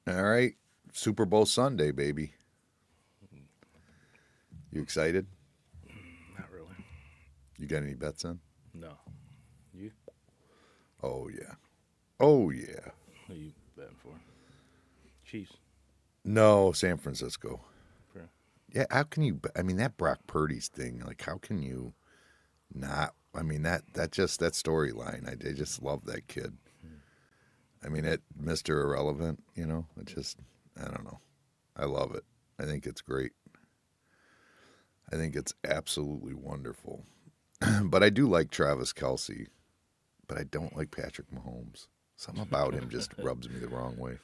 All right. Super Bowl Sunday, baby. You excited? Not really. You got any bets in? No. You? Oh, yeah. Oh, yeah. Who you betting for? Chiefs. No, San Francisco. For Yeah, how can you? I mean, that Brock Purdy's thing. Like, how can you not? I mean, that storyline. I just love that kid. I mean, it Mr. Irrelevant. It just I don't know. I love it. I think it's great. I think it's absolutely wonderful. But I do like Travis Kelsey. But I don't like Patrick Mahomes. Something about him just rubs me the wrong way.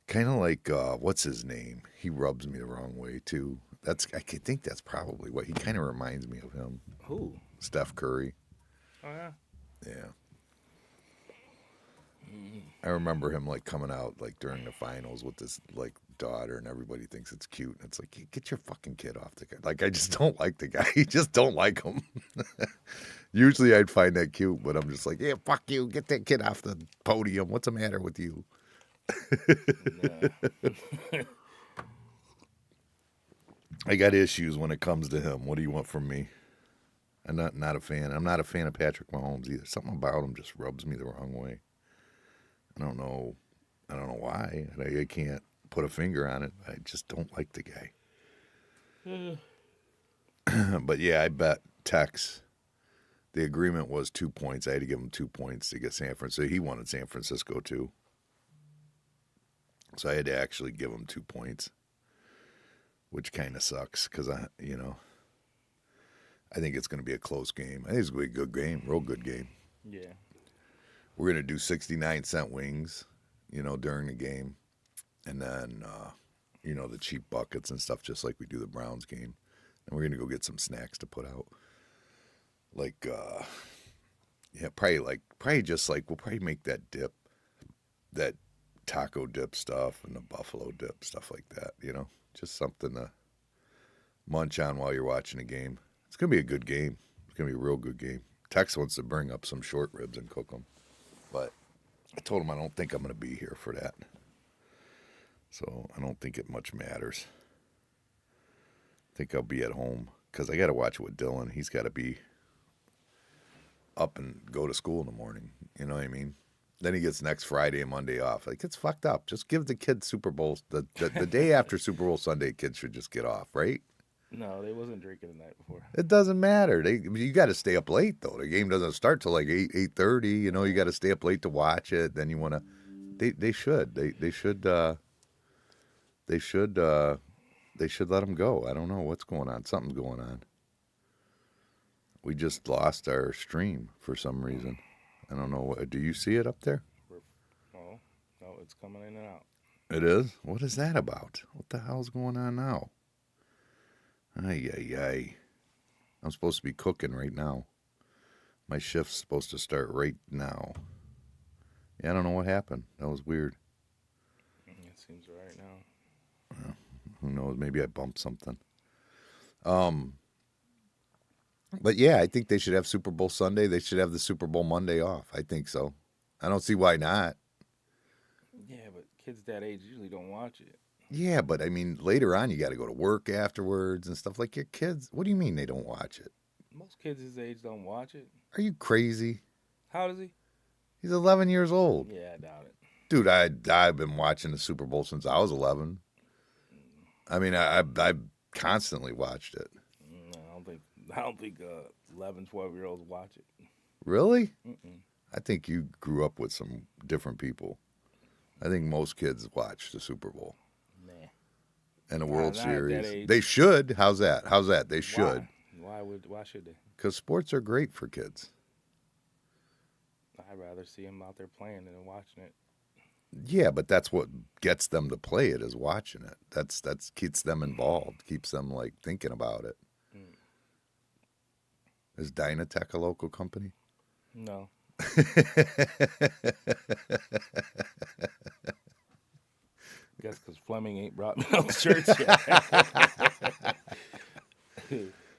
Kind of like what's his name? He rubs me the wrong way too. Think that's probably what he kind of reminds me of him. who? Steph Curry. Oh yeah. Yeah, I remember him like coming out like during the finals with this like daughter, and everybody thinks it's cute. And it's like, get your fucking kid off the guy. Like I just don't like the guy. You just don't like him. Usually I'd find that cute, but I'm just like, yeah, fuck you. Get that kid off the podium. What's the matter with you? Nah. I got issues when it comes to him. What do you want from me? I'm not a fan. I'm not a fan of Patrick Mahomes either. Something about him just rubs me the wrong way. I don't know. I don't know why. I can't put a finger on it. I just don't like the guy. But yeah, I bet Tex. The agreement was 2 points. I had to give him 2 points to get San Francisco. He wanted San Francisco too. So I had to actually give him 2 points, which kind of sucks because I think it's going to be a close game. I think it's going to be a good game, real good game. Yeah. We're going to do 69-cent wings, during the game. And then, the cheap buckets and stuff, just like we do the Browns game. And we're going to go get some snacks to put out. Like, yeah, probably just like, we'll probably make that dip, that taco dip stuff and the buffalo dip, stuff like that, Just something to munch on while you're watching a game. It's going to be a good game. It's going to be a real good game. Tex wants to bring up some short ribs and cook them. But I told him I don't think I'm going to be here for that. So I don't think it much matters. I think I'll be at home because I got to watch it with Dylan. He's got to be up and go to school in the morning. You know what I mean? Then he gets next Friday and Monday off. Like, it's fucked up. Just give the kids Super Bowl. The day after Super Bowl Sunday, kids should just get off, right? No, they wasn't drinking the night before. It doesn't matter. You got to stay up late though. The game doesn't start till like 8:30. You got to stay up late to watch it. Then you want to. They should. They should. They should. They should let them go. I don't know what's going on. Something's going on. We just lost our stream for some reason. I don't know. Do you see it up there? Oh, no, it's coming in and out. It is? What is that about? What the hell's going on now? Ay, ay, ay. I'm supposed to be cooking right now. My shift's supposed to start right now. Yeah, I don't know what happened. That was weird. It seems right now. Who knows? Maybe I bumped something. But yeah, I think they should have Super Bowl Sunday. They should have the Super Bowl Monday off. I think so. I don't see why not. Yeah, but kids that age usually don't watch it. Yeah, but I mean, later on, you got to go to work afterwards and stuff. Like your kids, what do you mean they don't watch it? Most kids his age don't watch it. Are you crazy? How old is he? He's 11 years old. Yeah, I doubt it. Dude, I've been watching the Super Bowl since I was 11. I mean, I've constantly watched it. No, I don't think 11, 12-year-olds watch it. Really? Mm-mm. I think you grew up with some different people. I think most kids watch the Super Bowl Nah. and the World Not at that Series. age. They should. How's that? They should. Why should they? Because sports are great for kids. I'd rather see them out there playing than watching it. Yeah, but that's what gets them to play it is watching it. That's keeps them involved, keeps them like thinking about it. Mm. Is Dynatech a local company? No. Guess because Fleming ain't brought me no shirts yet.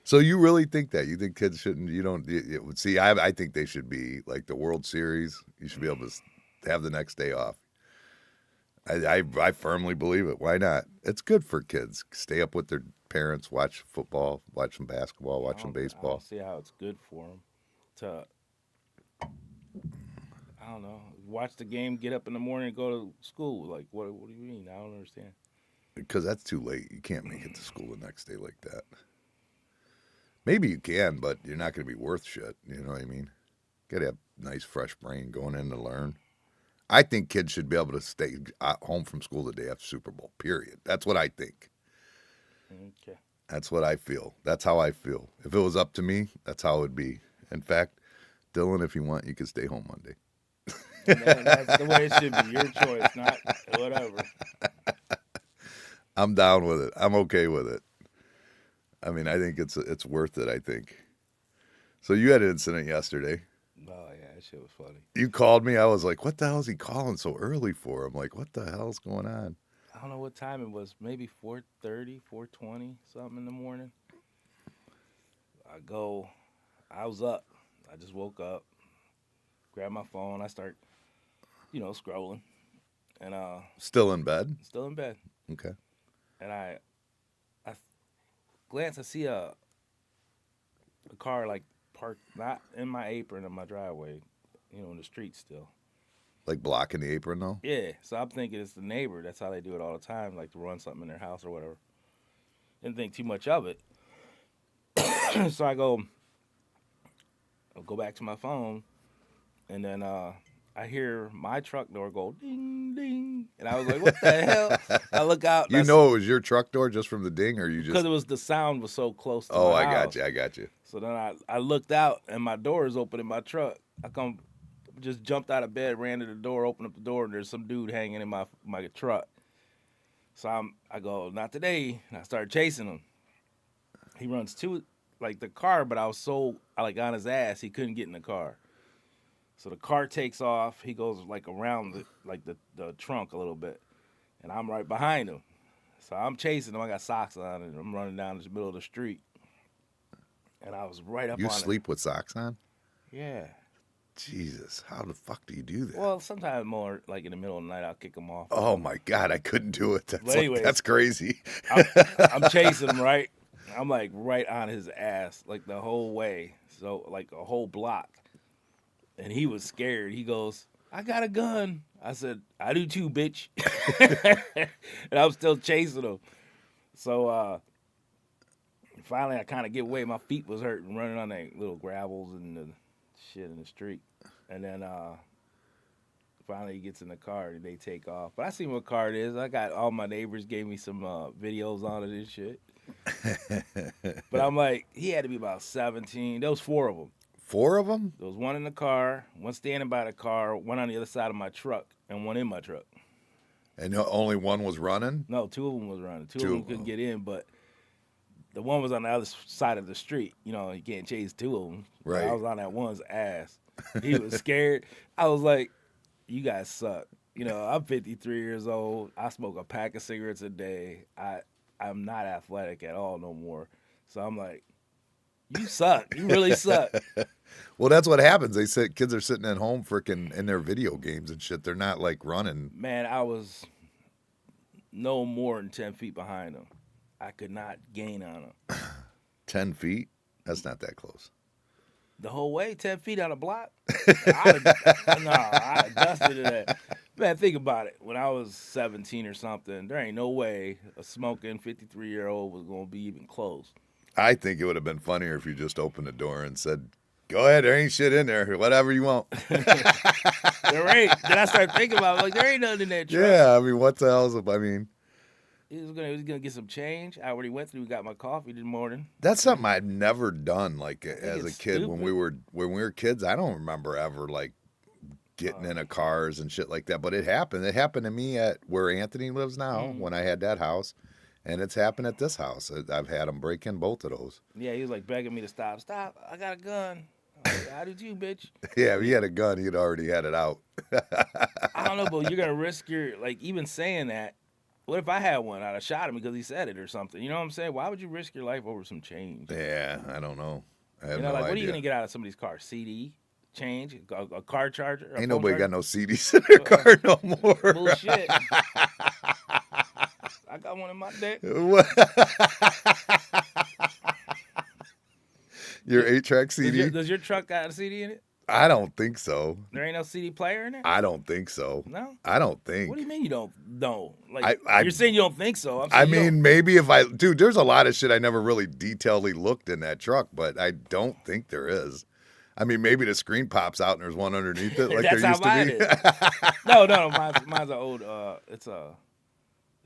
So you really think that? You think kids shouldn't? You don't? See, I think they should be like the World Series. You should be able to have the next day off. I firmly believe it. Why not? It's good for kids. Stay up with their parents, watch football, watch some basketball, watch some I don't baseball. see how it's good for them to, I don't know, watch the game, get up in the morning, and go to school. Like, what do you mean? I don't understand. Because that's too late. You can't make it to school the next day like that. Maybe you can, but you're not going to be worth shit. You know what I mean? Got to have nice, fresh brain going in to learn. I think kids should be able to stay home from school the day after Super Bowl, period. That's what I think. Okay. That's what I feel. That's how I feel. If it was up to me, that's how it would be. In fact, Dylan, if you want, you can stay home Monday. That's the way it should be. Your choice, not whatever. I'm down with it. I'm okay with it. I mean, I think it's worth it, I think. So you had an incident yesterday. Oh yeah, that shit was funny. You called me. I was like, what the hell is he calling so early for? I'm like, what the hell's going on? I don't know what time it was. Maybe 4:30, 4:20, something in the morning. I was up. I just woke up, grabbed my phone. I start, scrolling, and Still in bed? still in bed. Okay. And I glance. I see a car like parked not in my apron in my driveway, in the street still. Like blocking the apron though? Yeah, so I'm thinking it's the neighbor. That's how they do it all the time, like to run something in their house or whatever. Didn't think too much of it. So I'll go back to my phone, and then I hear my truck door go ding ding, and I was like, "What the hell?" I look out. You know it was your truck door just from the ding, or you just? Because it was the sound was so close to Oh, my I house. got you. So then I looked out, and my door is open in my truck. Just jumped out of bed, ran to the door, opened up the door, and there's some dude hanging in my truck. So I go, not today. And I started chasing him. He runs to the car, but I was on his ass, he couldn't get in the car. So the car takes off. He goes around the trunk a little bit, and I'm right behind him. So I'm chasing him. I got socks on, and I'm running down the middle of the street. And I was right up on You it. sleep with socks on? Yeah. Jesus, how the fuck do you do that? Well, sometimes more in the middle of the night, I'll kick them off. Oh my God, I couldn't do it. That's But anyways, that's crazy. I'm chasing him, right? I'm right on his ass the whole way. So a whole block. And he was scared. He goes, "I got a gun." I said, "I do too, bitch." And I'm still chasing him. So finally I kind of get away. My feet was hurting running on that little gravels and the shit in the street. And then finally he gets in the car and they take off. But I see what car it is. I got all my neighbors gave me some videos on it and shit. But I'm like, he had to be about 17. There was 4 of them. 4 of them? There was one in the car, one standing by the car, one on the other side of my truck, and one in my truck. And only one was running? No, 2 of them was running. Two of them couldn't get in, but the one was on the other side of the street. You can't chase 2 of them. Right. I was on that one's ass. He was scared. I was like, you guys suck. I'm 53 years old. I smoke a pack of cigarettes a day. I'm not athletic at all no more. So I'm like, you suck. You really suck. Well, that's what happens. They said kids are sitting at home freaking in their video games and shit. They're not running. Man, I was no more than 10 feet behind him. I could not gain on him. 10 feet? That's not that close. The whole way, 10 feet on a block? I adjusted to that. Man, think about it. When I was 17 or something, there ain't no way a smoking 53-year-old was going to be even close. I think it would have been funnier if you just opened the door and said, "Go ahead, there ain't shit in there. Whatever you want." There ain't. Then I started thinking about it, there ain't nothing in that truck. Yeah, I mean, what the hell's up? I mean, He was gonna get some change. I already went through, got my coffee this morning. that's something I'd never done as a it's kid stupid. when we were kids. I don't remember ever getting in a cars and shit like that, but it happened. It happened to me at where Anthony lives now when I had that house, and it's happened at this house. I've had them break in both of those. Yeah, he was begging me to stop. Stop! I got a gun. I was like, I do too, bitch. Yeah, if he had a gun, he'd already had it out. I don't know, but you're gonna risk your even saying that. What if I had one? I'd have shot him because he said it or something. You know what I'm saying? Why would you risk your life over some change? Yeah, I don't know. I have You no know, idea. what are you gonna get out of somebody's car? CD, change, a car charger. Ain't nobody got no CDs in their car no more. Bullshit. I got one in my deck. Your 8-track CD? Does your truck got a CD in it? I don't think so. There ain't no CD player in it? I don't think so. No? I don't think. What do you mean you don't know? Like, I you're saying you don't think so. I mean, maybe if dude, there's a lot of shit I never really detailedly looked in that truck, but I don't think there is. I mean, maybe the screen pops out and there's one underneath it like That's there used to mine be. is. No, mine's an old, it's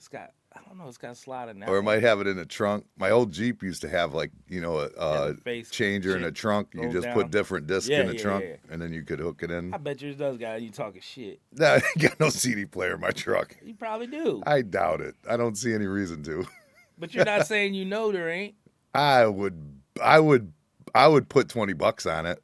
got, I don't know, it's got a slide in that. Or it might have it in the trunk. My old Jeep used to have like, a face changer in the trunk. You just put different discs in the trunk and then you could hook it in. I bet yours does, guy. You talking shit. No, I ain't got no CD player in my truck. You probably do. I doubt it. I don't see any reason to. But you're not saying you know there ain't. I would put $20 on it.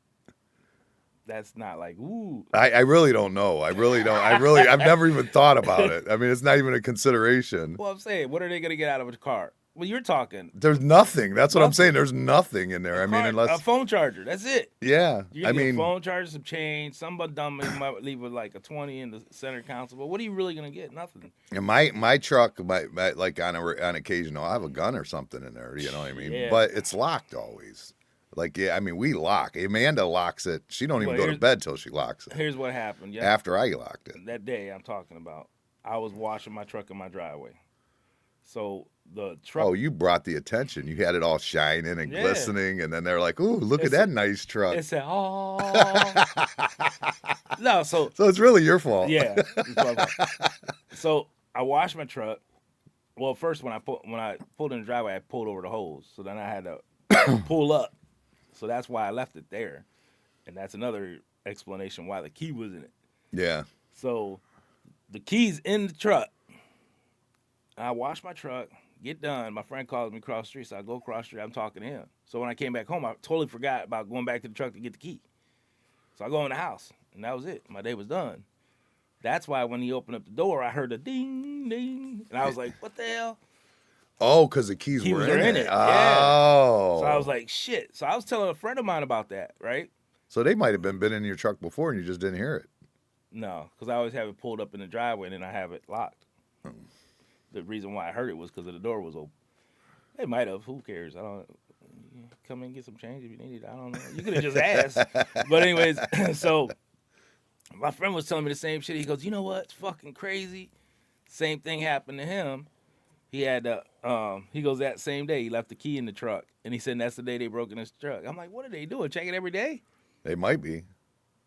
That's not like, ooh. I really don't know. I really don't. I've never even thought about it. I mean, it's not even a consideration. Well, I'm saying, what are they going to get out of a car? Well, you're talking. There's nothing. That's what I'm saying. There's nothing in there. I mean, unless a phone charger. That's it. Yeah. I mean, a phone charger, some change. Somebody dumb might leave with like a 20 in the center console. But what are you really going to get? Nothing. And my truck, like on occasion, I'll have a gun or something in there. You know what I mean? Yeah. But it's locked always. Like, yeah, I mean, we lock. Amanda locks it. She don't even go to bed till she locks it. Here's what happened. Yeah. After I locked it. That day I'm talking about, I was washing my truck in my driveway. So the truck. Oh, you brought the attention. You had it all shining and glistening, and then they're like, "Ooh, look at that nice truck." It said, "Oh." No, so it's really your fault. Yeah. So I washed my truck. Well, first when I pulled in the driveway, I pulled over the hose. So then I had to pull up. So that's why I left it there. And that's another explanation why the key was in it. Yeah. So the key's in the truck. I wash my truck, get done. My friend calls me across the street, so I go across the street. I'm talking to him. So when I came back home, I totally forgot about going back to the truck to get the key. So I go in the house, and that was it. My day was done. That's why when he opened up the door, I heard a ding, ding. And I was like, what the hell? Oh, because the keys were in it. Oh. So I was like, shit. So I was telling a friend of mine about that, right? So they might have been in your truck before and you just didn't hear it. No, because I always have it pulled up in the driveway and then I have it locked. Oh. The reason why I heard it was because the door was open. They might have. Who cares? I don't. Come in and get some change if you need it. I don't know. You could have just asked. But anyways, so my friend was telling me the same shit. He goes, you know what? It's fucking crazy. Same thing happened to him. He had he goes that same day, he left the key in the truck. And he said that's the day they broke in his truck. I'm like, what are they doing? Check it every day? They might be.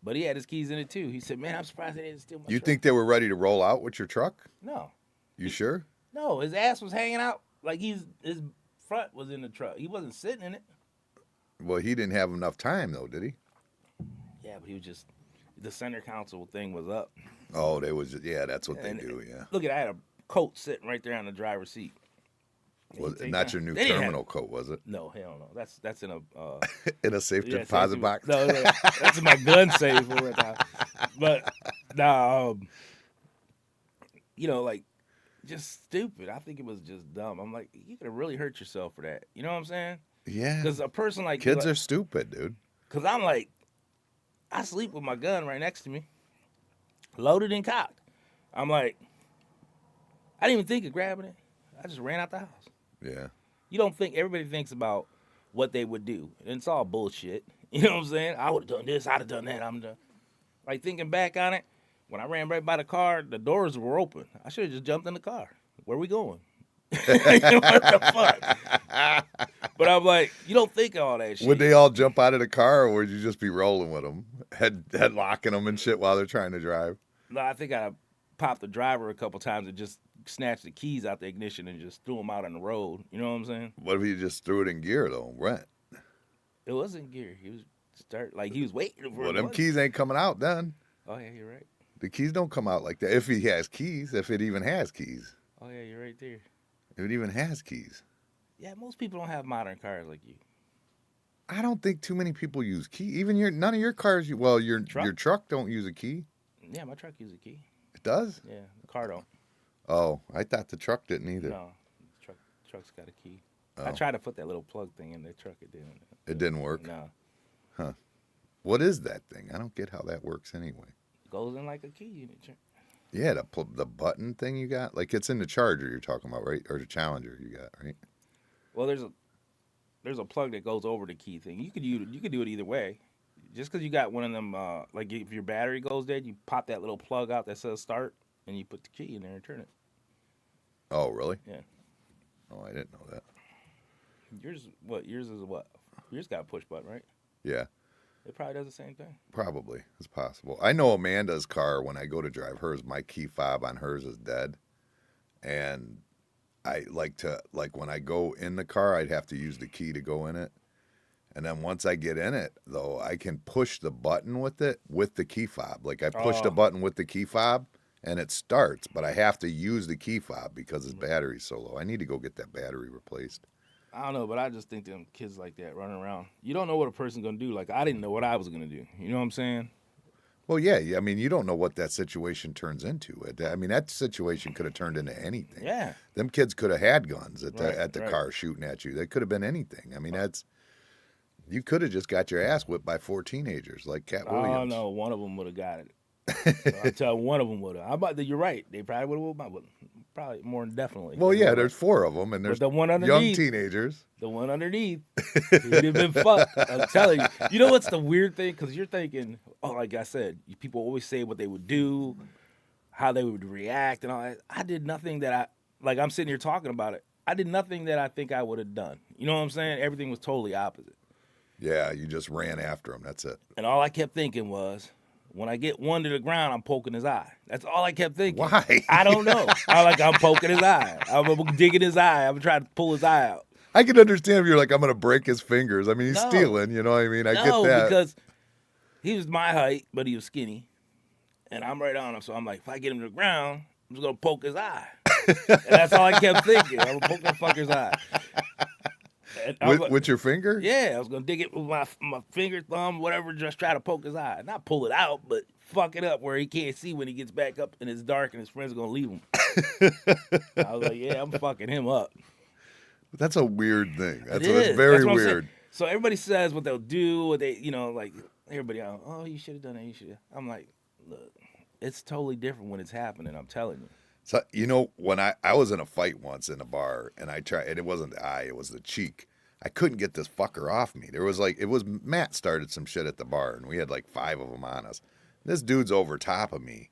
But he had his keys in it too. He said, man, I'm surprised they didn't steal my truck. You think they were ready to roll out with your truck? No. You sure? No, his ass was hanging out. Like his front was in the truck. He wasn't sitting in it. Well, he didn't have enough time though, did he? Yeah, but he was just, the center console thing was up. Oh, they was, yeah, that's what they do, yeah. Look at, I had a coat sitting right there on the driver's seat. Was it not your new terminal coat, was it? No, hell no. That's in a in a safe deposit box. No, that's in my gun safe right now. But no, like just stupid. I think it was just dumb. I'm like, you could have really hurt yourself for that. You know what I'm saying? Yeah. Because a person like kids are stupid, dude. Because I'm like, I sleep with my gun right next to me, loaded and cocked. I'm like, I didn't even think of grabbing it. I just ran out the house. Yeah. You don't think, everybody thinks about what they would do. And it's all bullshit. You know what I'm saying? I would have done this, I'd have done that, I'm done. Like thinking back on it, when I ran right by the car, the doors were open. I should have just jumped in the car. Where are we going? What the fuck? But I'm like, you don't think of all that shit. Would they all jump out of the car, or would you just be rolling with them, head locking them and shit while they're trying to drive? No, I think I popped the driver a couple times and just snatched the keys out the ignition and just threw them out on the road. You know what I'm saying? What if you just threw it in gear though? Right. It wasn't gear. He was he was waiting for it. Well, them keys ain't coming out then. Oh yeah, you're right. The keys don't come out like that. If he has keys, if it even has keys. Oh yeah, you're right there. If it even has keys. Yeah, most people don't have modern cars like you. I don't think too many people use key. Even none of your cars. Your truck don't use a key. Yeah, my truck uses a key. It does? Yeah, the car don't. Oh, I thought the truck didn't either. No, the truck's got a key. Oh. I tried to put that little plug thing in the truck. It didn't. It didn't work? No. Huh. What is that thing? I don't get how that works anyway. Goes in like a key unit. Yeah, the button thing you got, like it's in the Charger you're talking about, right? Or the Challenger you got, right? Well, there's a plug that goes over the key thing. You could do it either way. Just because you got one of them, like if your battery goes dead, you pop that little plug out that says start, and you put the key in there and turn it. Oh, really? Yeah. Oh, I didn't know that. Yours, what? Yours is what? Yours got a push button, right? Yeah, It probably does the same thing. probably. It's possible. I know Amanda's car, when I go to drive hers, my key fob on hers is dead. And I like when I go in the car, I'd have to use the key to go in it. And then once I get in it, though, I can push the button with it with the key fob. Like I push the button with the key fob and it starts, but I have to use the key fob because its battery's so low. I need to go get that battery replaced. I don't know, but I just think them kids like that running around. You don't know what a person's gonna do. Like I didn't know what I was gonna do. You know what I'm saying? Well, yeah. I mean, you don't know what that situation turns into. I mean, that situation could have turned into anything. Yeah. Them kids could have had guns at the Right. car shooting at you. They could have been anything. I mean, you could have just got your ass whipped by 4 teenagers like Cat Williams. Oh no, one of them would have got it. I tell you, one of them would have. You're right. They probably would have, but probably more than definitely. Well, yeah, there's 4 of them, and there's the one young underneath, teenagers. The one underneath, he'd have been fucked. I'm telling you. You know what's the weird thing? Because you're thinking, like I said, people always say what they would do, how they would react, and all that. I did nothing that I'm sitting here talking about it. I did nothing that I think I would have done. You know what I'm saying? Everything was totally opposite. Yeah, you just ran after him. That's it. And all I kept thinking was, when I get one to the ground, I'm poking his eye. That's all I kept thinking. Why? I don't know. I'm poking his eye. I'm digging his eye. I'm trying to pull his eye out. I can understand if you're like, I'm going to break his fingers. I mean, he's stealing, you know what I mean? I get that. Because he was my height, but he was skinny. And I'm right on him. So I'm like, if I get him to the ground, I'm just going to poke his eye. And that's all I kept thinking. I'm going to poke that fucker's eye. With your finger? Yeah, I was gonna dig it with my finger, thumb, whatever, just try to poke his eye. Not pull it out, but fuck it up where he can't see when he gets back up and it's dark and his friends are gonna leave him. I was like, yeah, I'm fucking him up. That's a weird thing. That's That's very weird. So everybody says what they'll do, what they, like everybody, oh, you should have done that, you should have. I'm like, look, it's totally different when it's happening, I'm telling you. So, when I was in a fight once in a bar and I tried, and it wasn't the eye, it was the cheek. I couldn't get this fucker off me. Matt started some shit at the bar and we had like 5 of them on us. This dude's over top of me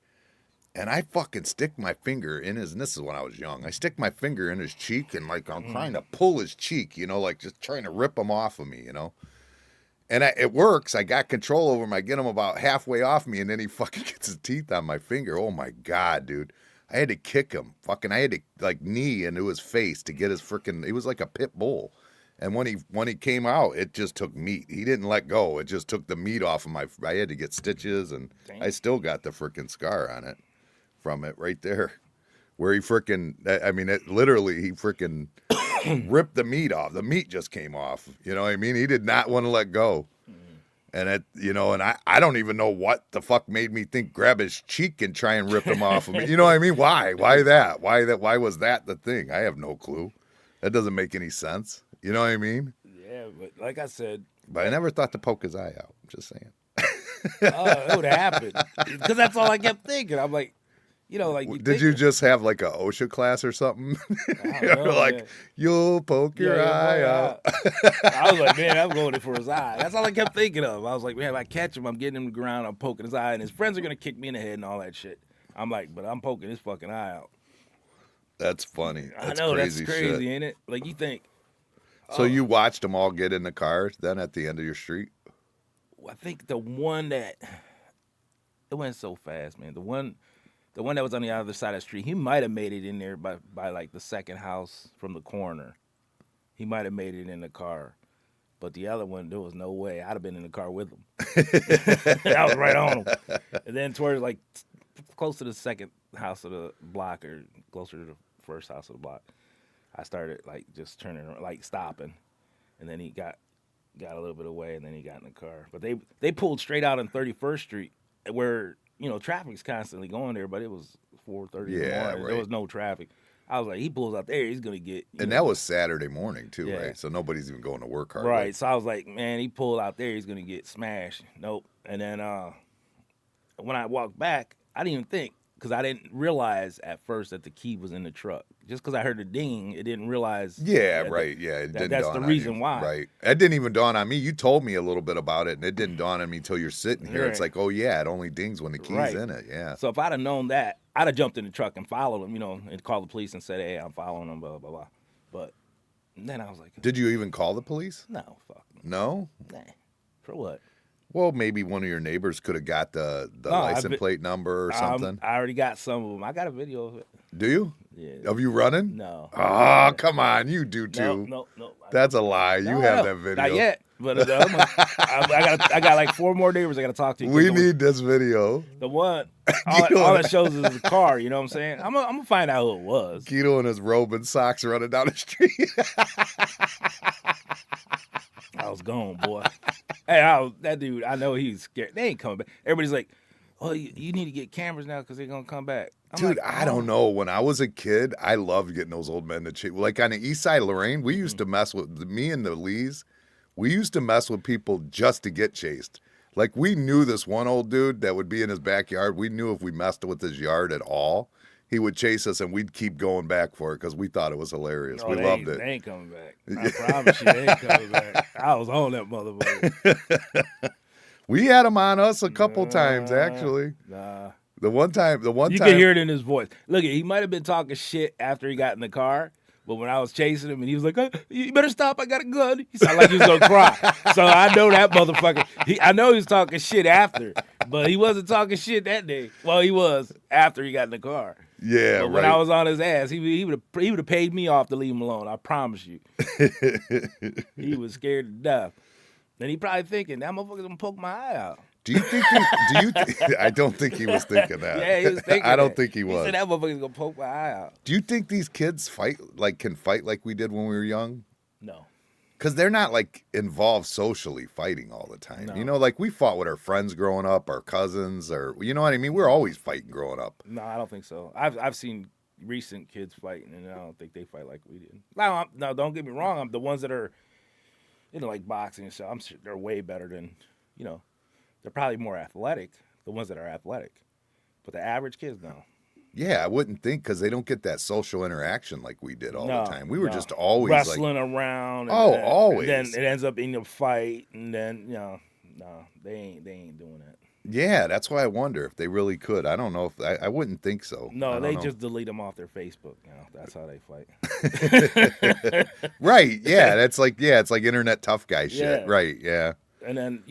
and I fucking stick my finger in his, and this is when I was young. I stick my finger in his cheek and like I'm trying to pull his cheek, like just trying to rip him off of me, And it works. I got control over him. I get him about halfway off me and then he fucking gets his teeth on my finger. Oh my God, dude. I had to kick him. I had to like knee into his face to get his freaking. He was like a pit bull, and when he came out, it just took meat. He didn't let go. It just took the meat off of my. I had to get stitches, and I still got the freaking scar on it from it right there, where he freaking. I mean, it literally he freaking ripped the meat off. The meat just came off. You know what I mean? He did not want to let go. And and I don't even know what the fuck made me think grab his cheek and try and rip him off of me. You know what I mean? Why? Why that? Why was that the thing? I have no clue. That doesn't make any sense. You know what I mean? Yeah, but like I said. But I never thought to poke his eye out. I'm just saying. It would have happened. Because that's all I kept thinking. I'm like, did you just have like a OSHA class or something? Know, you'll poke your eye out. I was like, man, I'm going in for his eye. That's all I kept thinking of. I was like, man, if I catch him, I'm getting him to the ground, I'm poking his eye, and his friends are going to kick me in the head and all that shit. I'm like, but I'm poking his fucking eye out. That's funny. That's I know, crazy that's crazy, shit. ain't it? Like, you think. So you watched them all get in the cars then at the end of your street? I think the one that, it went so fast, man. The one that was on the other side of the street, he might have made it in there by like the second house from the corner. He might have made it in the car. But the other one, there was no way. I'd have been in the car with him. I was right on him. And then towards like close to the second house of the block or closer to the first house of the block, I started like just turning around, like stopping. And then he got a little bit away and then he got in the car. But they pulled straight out on 31st Street where traffic's constantly going there, but it was 4:30 in the morning. Right. There was no traffic. I was like, he pulls out there, he's gonna get. And that was Saturday morning too, Yeah. right? So nobody's even going to work hardly. Right. So I was like, man, he pulled out there, he's gonna get smashed. Nope. And then when I walked back, I didn't even think because I didn't realize at first that the key was in the truck. Just because I heard the ding, it didn't realize. Yeah, right. Yeah, it didn't that's dawn the on reason you. why. Right. It didn't even dawn on me. You told me a little bit about it, and it didn't dawn on me until you're sitting here. Right. It's like, oh yeah, it only dings when the key's Right. in it. Yeah. So if I'd have known that, I'd have jumped in the truck and followed him, and called the police and said, hey, I'm following him, blah, blah, blah. But then I was like, Did you even call the police? no, fuck. No. Nah. For what? Well, maybe one of your neighbors could have got the license plate number or something. I already got some of them. I got a video of it. Do you? Yeah. Of you running? No. Oh, come on. You do too. No. That's a lie. You have that video. Not yet. But I got like 4 more neighbors I got to talk to. We need this video. The one, all it shows is the car, you know what I'm saying? I'm going to find out who it was. Keto in his robe and socks running down the street. I was gone, boy. Hey, that dude, I know he's scared. They ain't coming back. Everybody's like, oh, you need to get cameras now because they're going to come back. I'm Dude, like, I don't know. When I was a kid, I loved getting those old men to chase. Like on the east side of Lorraine, we used to mess with, me and the Lees, we used to mess with people just to get chased. Like we knew this one old dude that would be in his backyard. We knew if we messed with his yard at all, he would chase us and we'd keep going back for it because we thought it was hilarious. We loved it. They ain't coming back. I promise you, they ain't coming back. I was on that motherfucker. We had him on us a couple times, actually. Nah. The one time. You can hear it in his voice. Look, he might have been talking shit after he got in the car, but when I was chasing him and he was like, you better stop, I got a gun. He sounded like he was going to cry. So I know that motherfucker. I know he was talking shit after, but he wasn't talking shit that day. Well, he was after he got in the car. Yeah, but when I was on his ass, he would have paid me off to leave him alone. I promise you. He was scared to death. And he probably thinking, that motherfucker's going to poke my eye out. Do you think? I don't think he was thinking that. Yeah, he was thinking I don't that. think he was. He said that motherfucker's gonna poke my eye out. Do you think these kids can fight like we did when we were young? No. Because they're not like involved socially fighting all the time. No. You know, like we fought with our friends growing up, our cousins, or you know what I mean. We're always fighting growing up. No, I don't think so. I've seen recent kids fighting, and I don't think they fight like we did. Now, don't get me wrong. The ones that are like boxing and stuff, I'm sure they're way better than They're probably more athletic, the ones that are athletic. But the average kids, no. Yeah, I wouldn't think because they don't get that social interaction like we did all the time. We were no. just always wrestling around. Always. And then it ends up being a fight, and then no, they ain't doing that. Yeah, that's why I wonder if they really could. I don't know if I wouldn't think so. No, they just delete them off their Facebook. That's how they fight. Right? Yeah, it's like internet tough guy shit. Yeah. Right? Yeah. And then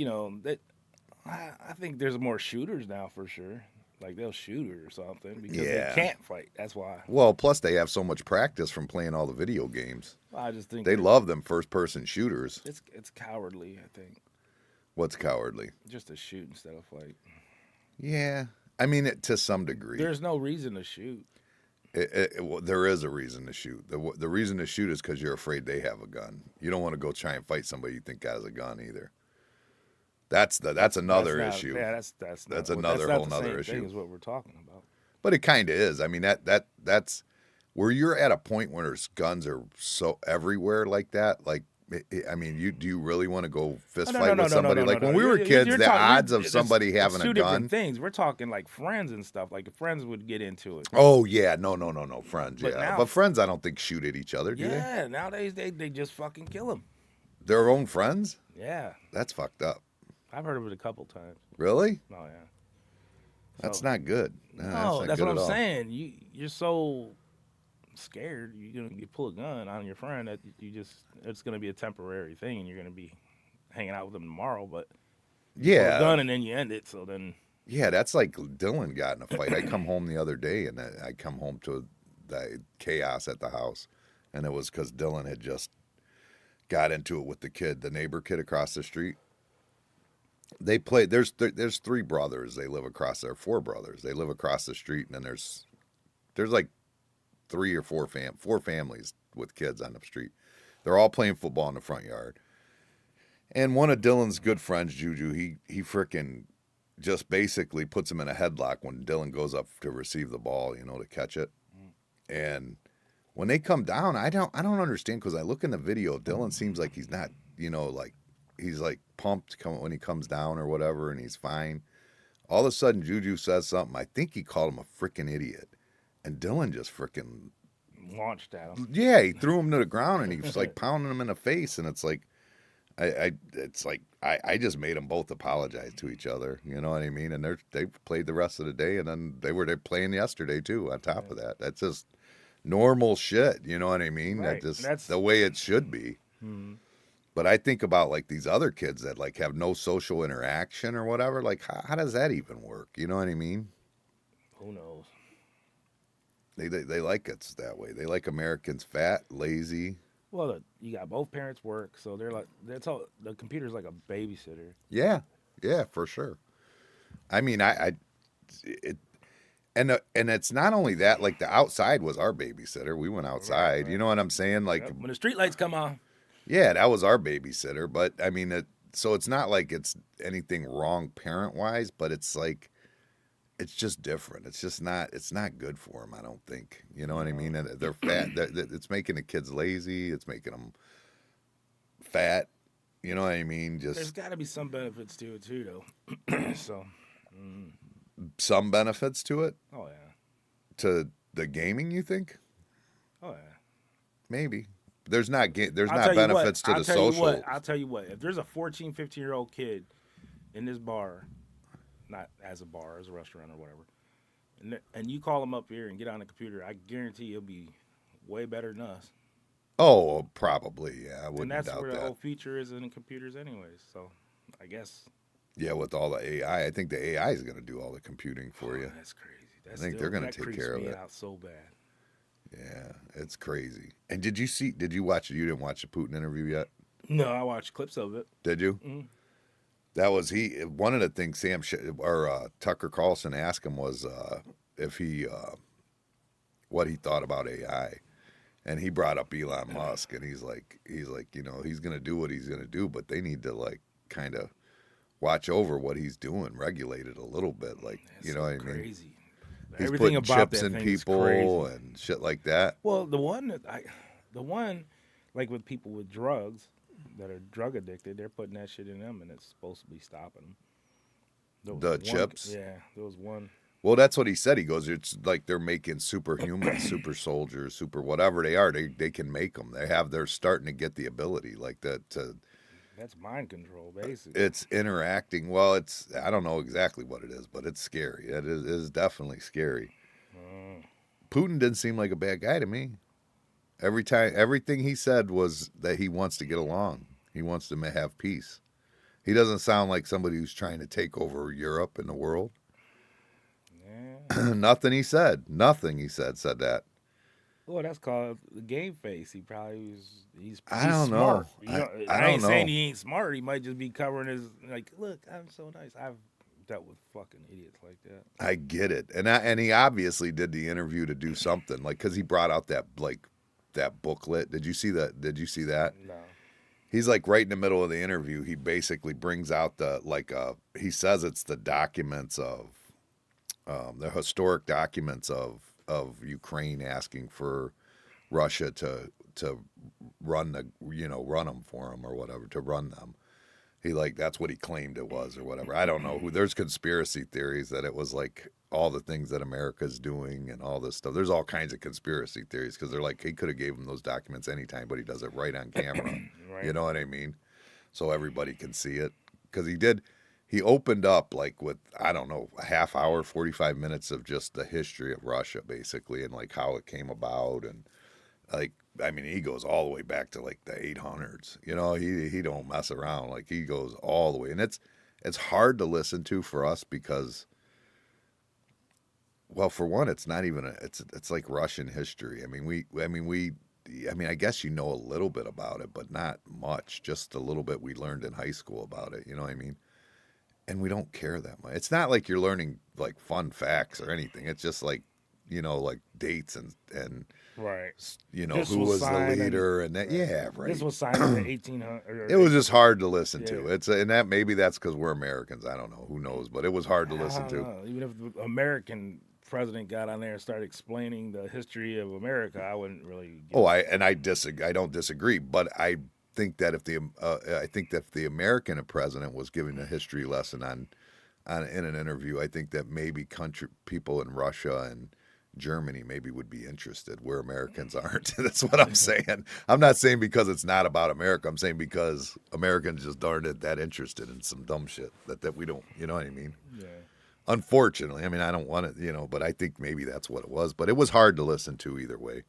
I think there's more shooters now for sure. Like they'll shoot her or something because they can't fight. That's why. Well, plus they have so much practice from playing all the video games. I just think they love them first-person shooters. It's cowardly, I think. What's cowardly? Just to shoot instead of fight. Yeah, I mean to some degree. There's no reason to shoot. Well, there is a reason to shoot. The reason to shoot is because you're afraid they have a gun. You don't want to go try and fight somebody you think has a gun either. That's another issue. Yeah, that's another whole nother issue. Thing is what we're talking about. But it kind of is. I mean that's where you're at a point where guns are so everywhere like that. Like I mean, do you really want to go fist fight with somebody? Like when we were kids, the odds of somebody having a gun. Two different things. We're talking like friends and stuff. Like friends would get into it. Oh yeah, no, friends. But Yeah, now, but friends, I don't think shoot at each other. Do they? Yeah, nowadays they just fucking kill them. Their own friends? Yeah, that's fucked up. I've heard of it a couple times. Really? Oh yeah. That's not good. No, that's what I'm saying. You're so scared you pull a gun on your friend that it's gonna be a temporary thing and you're gonna be hanging out with them tomorrow, but you pull a gun and then you end it. So then that's like Dylan got in a fight. I come home the other day and I come home to the chaos at the house, and it was because Dylan had just got into it with the neighbor kid across the street. They play. There's 3 brothers. They live across there. 4 brothers. They live across the street, and then there's like 3 or 4 families with kids on the street. They're all playing football in the front yard. And one of Dylan's good friends, Juju, he frickin' just basically puts him in a headlock when Dylan goes up to receive the ball, to catch it. And when they come down, I don't understand, because I look in the video, Dylan seems like he's not, like he's like pumped when he comes down or whatever, and he's fine. All of a sudden, Juju says something. I think he called him a freaking idiot, and Dylan just freaking launched at him. Yeah, he threw him to the ground, and he was like pounding him in the face, and it's like, I just made them both apologize to each other. You know what I mean? And they played the rest of the day, and then they're playing yesterday too. On top of that, that's just normal shit. You know what I mean? Right. That's the way it should be. Mm-hmm. But I think about like these other kids that like have no social interaction or whatever. Like, how does that even work? You know what I mean? Who knows? They like it that way. They like Americans fat, lazy. Well, you got both parents work, so they're like, that's all. The computer's like a babysitter. Yeah, for sure. I mean, and it's not only that. Like, the outside was our babysitter. We went outside. Right. You know what I'm saying? Like, when the street lights come on. Yeah, that was our babysitter. But I mean, so it's not like it's anything wrong parent wise, but it's like, it's just different. It's just not. It's not good for them. I don't think. You know what I mean? And they're fat. It's making the kids lazy. It's making them fat. You know what I mean? Just there's got to be some benefits to it too, though. So some benefits to it. Oh yeah. To the gaming, you think? Oh yeah. Maybe. There's not benefits to the social. I'll tell you what. If there's a 14, 15-year-old kid in this bar, not as a bar, as a restaurant or whatever, and you call him up here and get on the computer, I guarantee he'll be way better than us. Oh, probably, yeah. I wouldn't doubt that. And that's where the whole feature is in computers anyways, so I guess. Yeah, with all the AI, I think the AI is going to do all the computing for you. That's crazy. I think they're going to take care of it. Out so bad. Yeah, it's crazy. And did you watch it? You didn't watch the Putin interview yet? No, I watched clips of it. Did you? Mm-hmm. That was one of the things Tucker Carlson asked him was if he what he thought about AI, and he brought up Elon Musk, and he's like he's going to do what he's going to do, but they need to like kind of watch over what he's doing, regulate it a little bit, like you know what I mean? Crazy. He's Everything putting about chips that in thing is people crazy. and shit like that. Well, the one like with people with drugs that are drug addicted, they're putting that shit in them, and it's supposed to be stopping them. The chips? Yeah, there was one. Well, that's what he said. He goes, it's like they're making superhumans, super soldiers, super whatever they are. They can make them. They're starting to get the ability like that to. That's mind control, basically. It's interacting. Well, I don't know exactly what it is, but it's scary. It is definitely scary. Putin didn't seem like a bad guy to me. Everything he said was that he wants to get along. He wants to have peace. He doesn't sound like somebody who's trying to take over Europe and the world. Yeah. Nothing he said said that. Well, that's called the game face. He probably was. He's I don't smart. know. You know. I ain't saying he ain't smart. He might just be covering his like. Look, I'm so nice. I've dealt with fucking idiots like that. I get it, and he obviously did the interview to do something, like because he brought out that booklet. Did you see that? No. He's like right in the middle of the interview. He basically brings out he says it's the documents of the historic documents of Ukraine asking for Russia to run them for him or whatever, to run them. That's what he claimed it was or whatever. I don't know. There's conspiracy theories that it was like all the things that America's doing and all this stuff. There's all kinds of conspiracy theories because they're like, he could have gave him those documents anytime, but he does it right on camera. Right. You know what I mean? So everybody can see it. Because he opened up like with, I don't know, a half hour, 45 minutes of just the history of Russia basically, and like how it came about, and like, I mean, he goes all the way back to like the 800s. You know, he don't mess around. Like he goes all the way, and it's hard to listen to for us because, well, for one, it's not even it's like Russian history. I mean, I guess you know a little bit about it, but not much. Just a little bit we learned in high school about it. You know what I mean? And we don't care that much. It's not like you're learning like fun facts or anything. It's just like, you know, like dates and right. You know, who was the leader and that. Right. Yeah, right. This was signed in the 1800s. It was just hard to listen to. And maybe that's because we're Americans. I don't know. Who knows? But it was hard to listen to. Even if the American president got on there and started explaining the history of America, I wouldn't really give Oh, a I disagree. I don't disagree, but I think that if the American president was giving a history lesson on in an interview, I think that maybe country people in Russia and Germany maybe would be interested where Americans aren't. That's what I'm saying. I'm not saying because it's not about America. I'm saying because Americans just aren't that interested in some dumb shit that we don't. You know what I mean? yeah. Unfortunately, I mean I don't want it. But I think maybe that's what it was. But it was hard to listen to either way.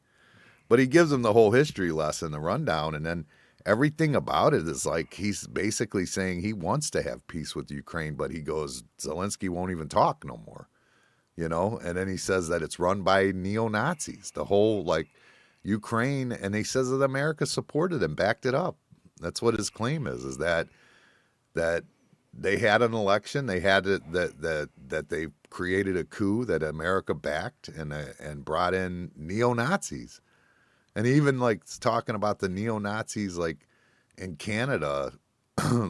But he gives them the whole history lesson, the rundown, and then everything about it is like he's basically saying he wants to have peace with Ukraine, but he goes, Zelensky won't even talk no more, And then he says that it's run by neo Nazis, the whole like Ukraine, and he says that America supported him, backed it up. That's what his claim is that they had an election, they had it that they created a coup that America backed and brought in neo Nazis. And even like talking about the neo Nazis, like in Canada,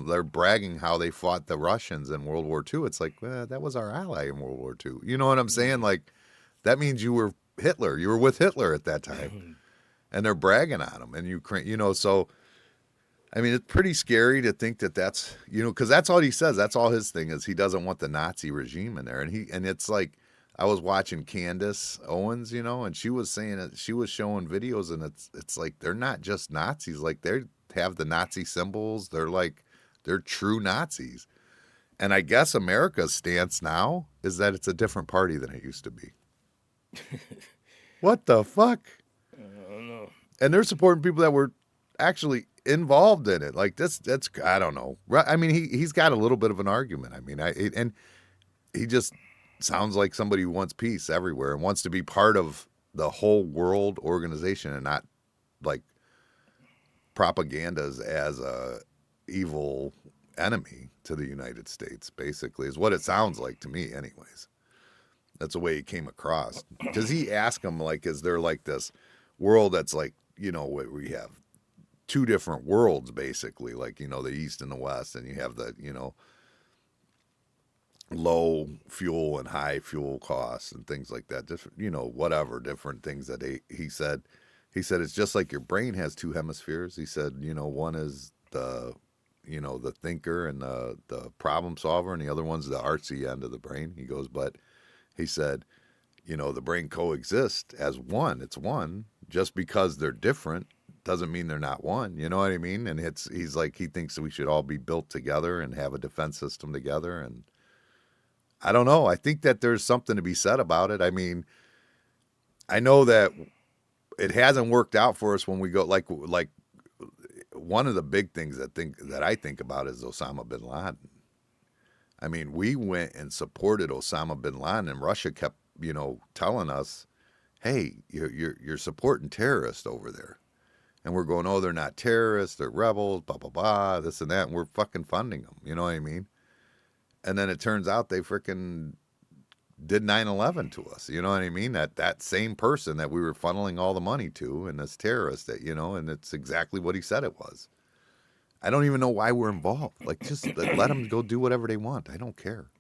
they're bragging how they fought the Russians in World War II. It's like that was our ally in World War II. You know what I'm saying? Like that means you were Hitler. You were with Hitler at that time, and they're bragging on him. And Ukraine, so I mean, it's pretty scary to think that that's because that's all he says. That's all his thing is. He doesn't want the Nazi regime in there, and it's like. I was watching Candace Owens, and she was saying that she was showing videos, and it's like they're not just Nazis, like they have the Nazi symbols. They're true Nazis, and I guess America's stance now is that it's a different party than it used to be. What the fuck? I don't know. And they're supporting people that were actually involved in it. Like that's I don't know. I mean, he's got a little bit of an argument. I mean, and he just sounds like somebody who wants peace everywhere and wants to be part of the whole world organization and not like propagandas as a evil enemy to the United States, basically, is what it sounds like to me anyways. That's the way he came across. Because he asked him, like, is there like this world that's like, where we have two different worlds, basically, like, the East and the West, and you have the, low fuel and high fuel costs and things like that. Just whatever different things that he said. He said it's just like your brain has two hemispheres. He said one is the the thinker and the problem solver, and the other one's the artsy end of the brain. He goes, but he said the brain coexists as one. It's one. Just because they're different doesn't mean they're not one. You know what I mean? And he's like he thinks that we should all be built together and have a defense system together. And I don't know. I think that there's something to be said about it. I mean, I know that it hasn't worked out for us when we go like one of the big things that I think about is Osama bin Laden. I mean, we went and supported Osama bin Laden, and Russia kept telling us, "Hey, you're supporting terrorists over there," and we're going, "Oh, they're not terrorists, they're rebels, blah blah blah, this and that," and we're fucking funding them. You know what I mean? And then it turns out they freaking did 9/11 to us. You know what I mean? That same person that we were funneling all the money to, and this terrorist that and it's exactly what he said it was. I don't even know why we're involved. Like, just let them go do whatever they want. I don't care.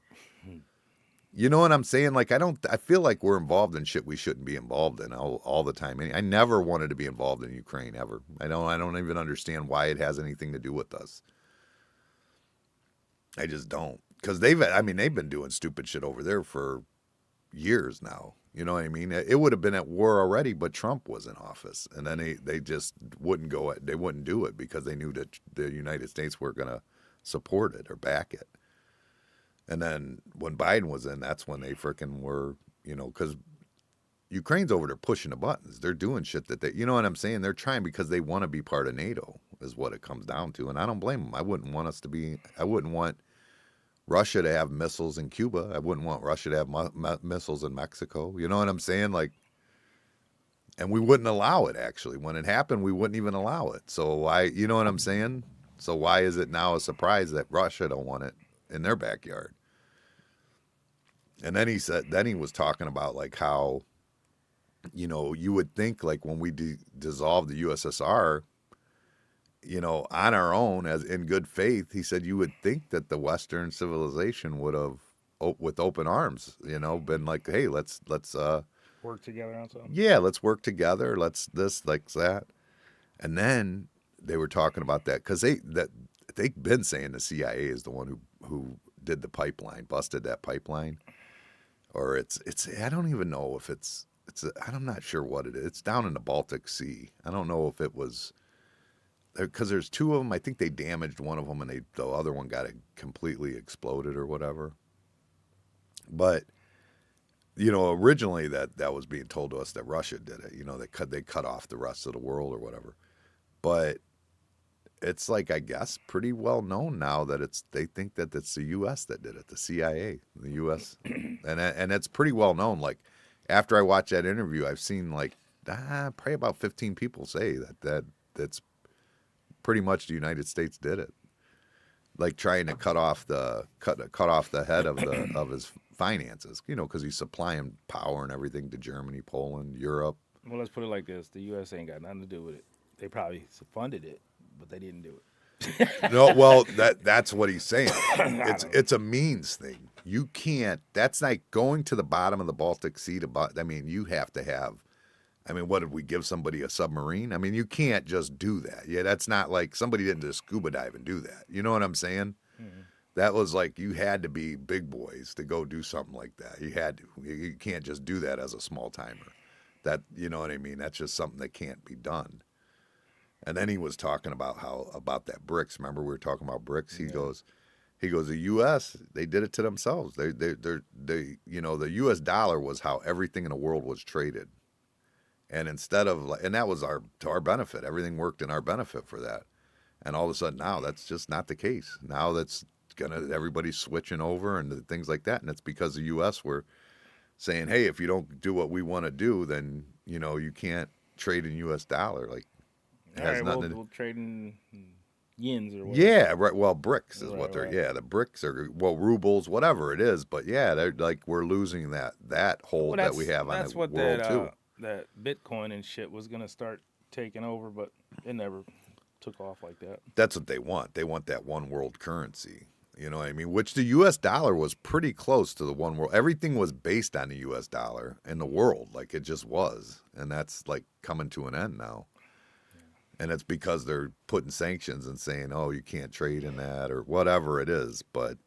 You know what I'm saying? Like, I feel like we're involved in shit we shouldn't be involved in all the time. I never wanted to be involved in Ukraine ever. I don't even understand why it has anything to do with us. I just don't. Because they've been doing stupid shit over there for years now. You know what I mean? It would have been at war already, but Trump was in office, and then they just wouldn't go. They wouldn't do it because they knew that the United States were going to support it or back it. And then when Biden was in, that's when they freaking were, because Ukraine's over there pushing the buttons. They're doing shit that you know what I'm saying? They're trying because they want to be part of NATO, is what it comes down to. And I don't blame them. I wouldn't want Russia to have missiles in Cuba. I wouldn't want Russia to have missiles in Mexico. You know what I'm saying? Like, and we wouldn't allow it, actually. When it happened, we wouldn't even allow it. So why, you know what I'm saying? So why is it now a surprise that Russia don't want it in their backyard? And then he was talking about like how, you would think like when we dissolved the USSR, on our own as in good faith, he said you would think that the Western civilization would have with open arms. Been like, hey, let's Work together on something. yeah, let's work together. Let's this like that. And then they were talking about that because they've been saying the CIA is the one who did the pipeline, busted that pipeline, or it's I don't even know if I'm not sure what it is. It's down in the Baltic Sea. I don't know if it was because there's two of them. I think they damaged one of them, and the other one got completely exploded or whatever. But originally that was being told to us that Russia did it. They cut off the rest of the world or whatever. But it's like, I guess, pretty well known now that they think that it's the U.S. that did it, the CIA, the U.S. and it's pretty well known. Like after I watched that interview, I've seen like probably about 15 people say that's pretty much the United States did it, like trying to cut off the head of his finances, because he's supplying power and everything to Germany, Poland, Europe. Well, let's put it like this: the U.S. ain't got nothing to do with it. They probably funded it, but they didn't do it. No, well, that's what he's saying. It's a means thing. You can't. That's like going to the bottom of the Baltic Sea you have to have. What did we give somebody a submarine? You can't just do that. Yeah, that's not like somebody didn't just scuba dive and do that. You know what I'm saying? Mm-hmm. That was like you had to be big boys to go do something like that. You had to. You can't just do that as a small timer. That, you know what I mean? That's just something that can't be done. And then he was talking about about that BRICS. Remember we were talking about BRICS? He goes, the U.S. they did it to themselves. The U.S. dollar was how everything in the world was traded. And and that was to our benefit. Everything worked in our benefit for that. And all of a sudden now that's just not the case. Now everybody's switching over and things like that. And it's because the U.S. were saying, hey, if you don't do what we want to do, then you can't trade in U.S. dollar. Like it has nothing. We'll trade in yens or whatever. Yeah, right. Well, BRICS is what they're. Right. Yeah, the BRICS are rubles, whatever it is. But yeah, they're like we're losing that hold that we have on the world too. That Bitcoin and shit was gonna start taking over, but it never took off like that. That's what they want. They want that one world currency. You know what I mean? Which the U.S. dollar was pretty close to the one world. Everything was based on the U.S. dollar in the world, like it just was, and that's like coming to an end now. Yeah. And it's because they're putting sanctions and saying, "Oh, you can't trade in that" or whatever it is. But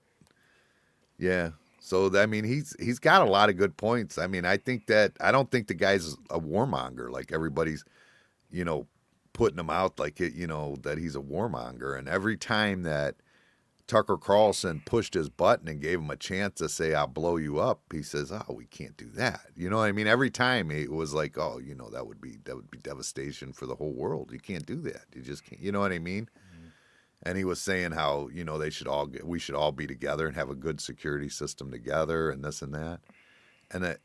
yeah. So he's got a lot of good points. I don't think the guy's a warmonger like everybody's, putting him out like it, that he's a warmonger. And every time that Tucker Carlson pushed his button and gave him a chance to say I'll blow you up, he says, "Oh, we can't do that." You know what I mean? Every time it was like, "Oh, that would be devastation for the whole world. You can't do that. You just can't." You know what I mean? And he was saying how, we should all be together and have a good security system together and this and that. And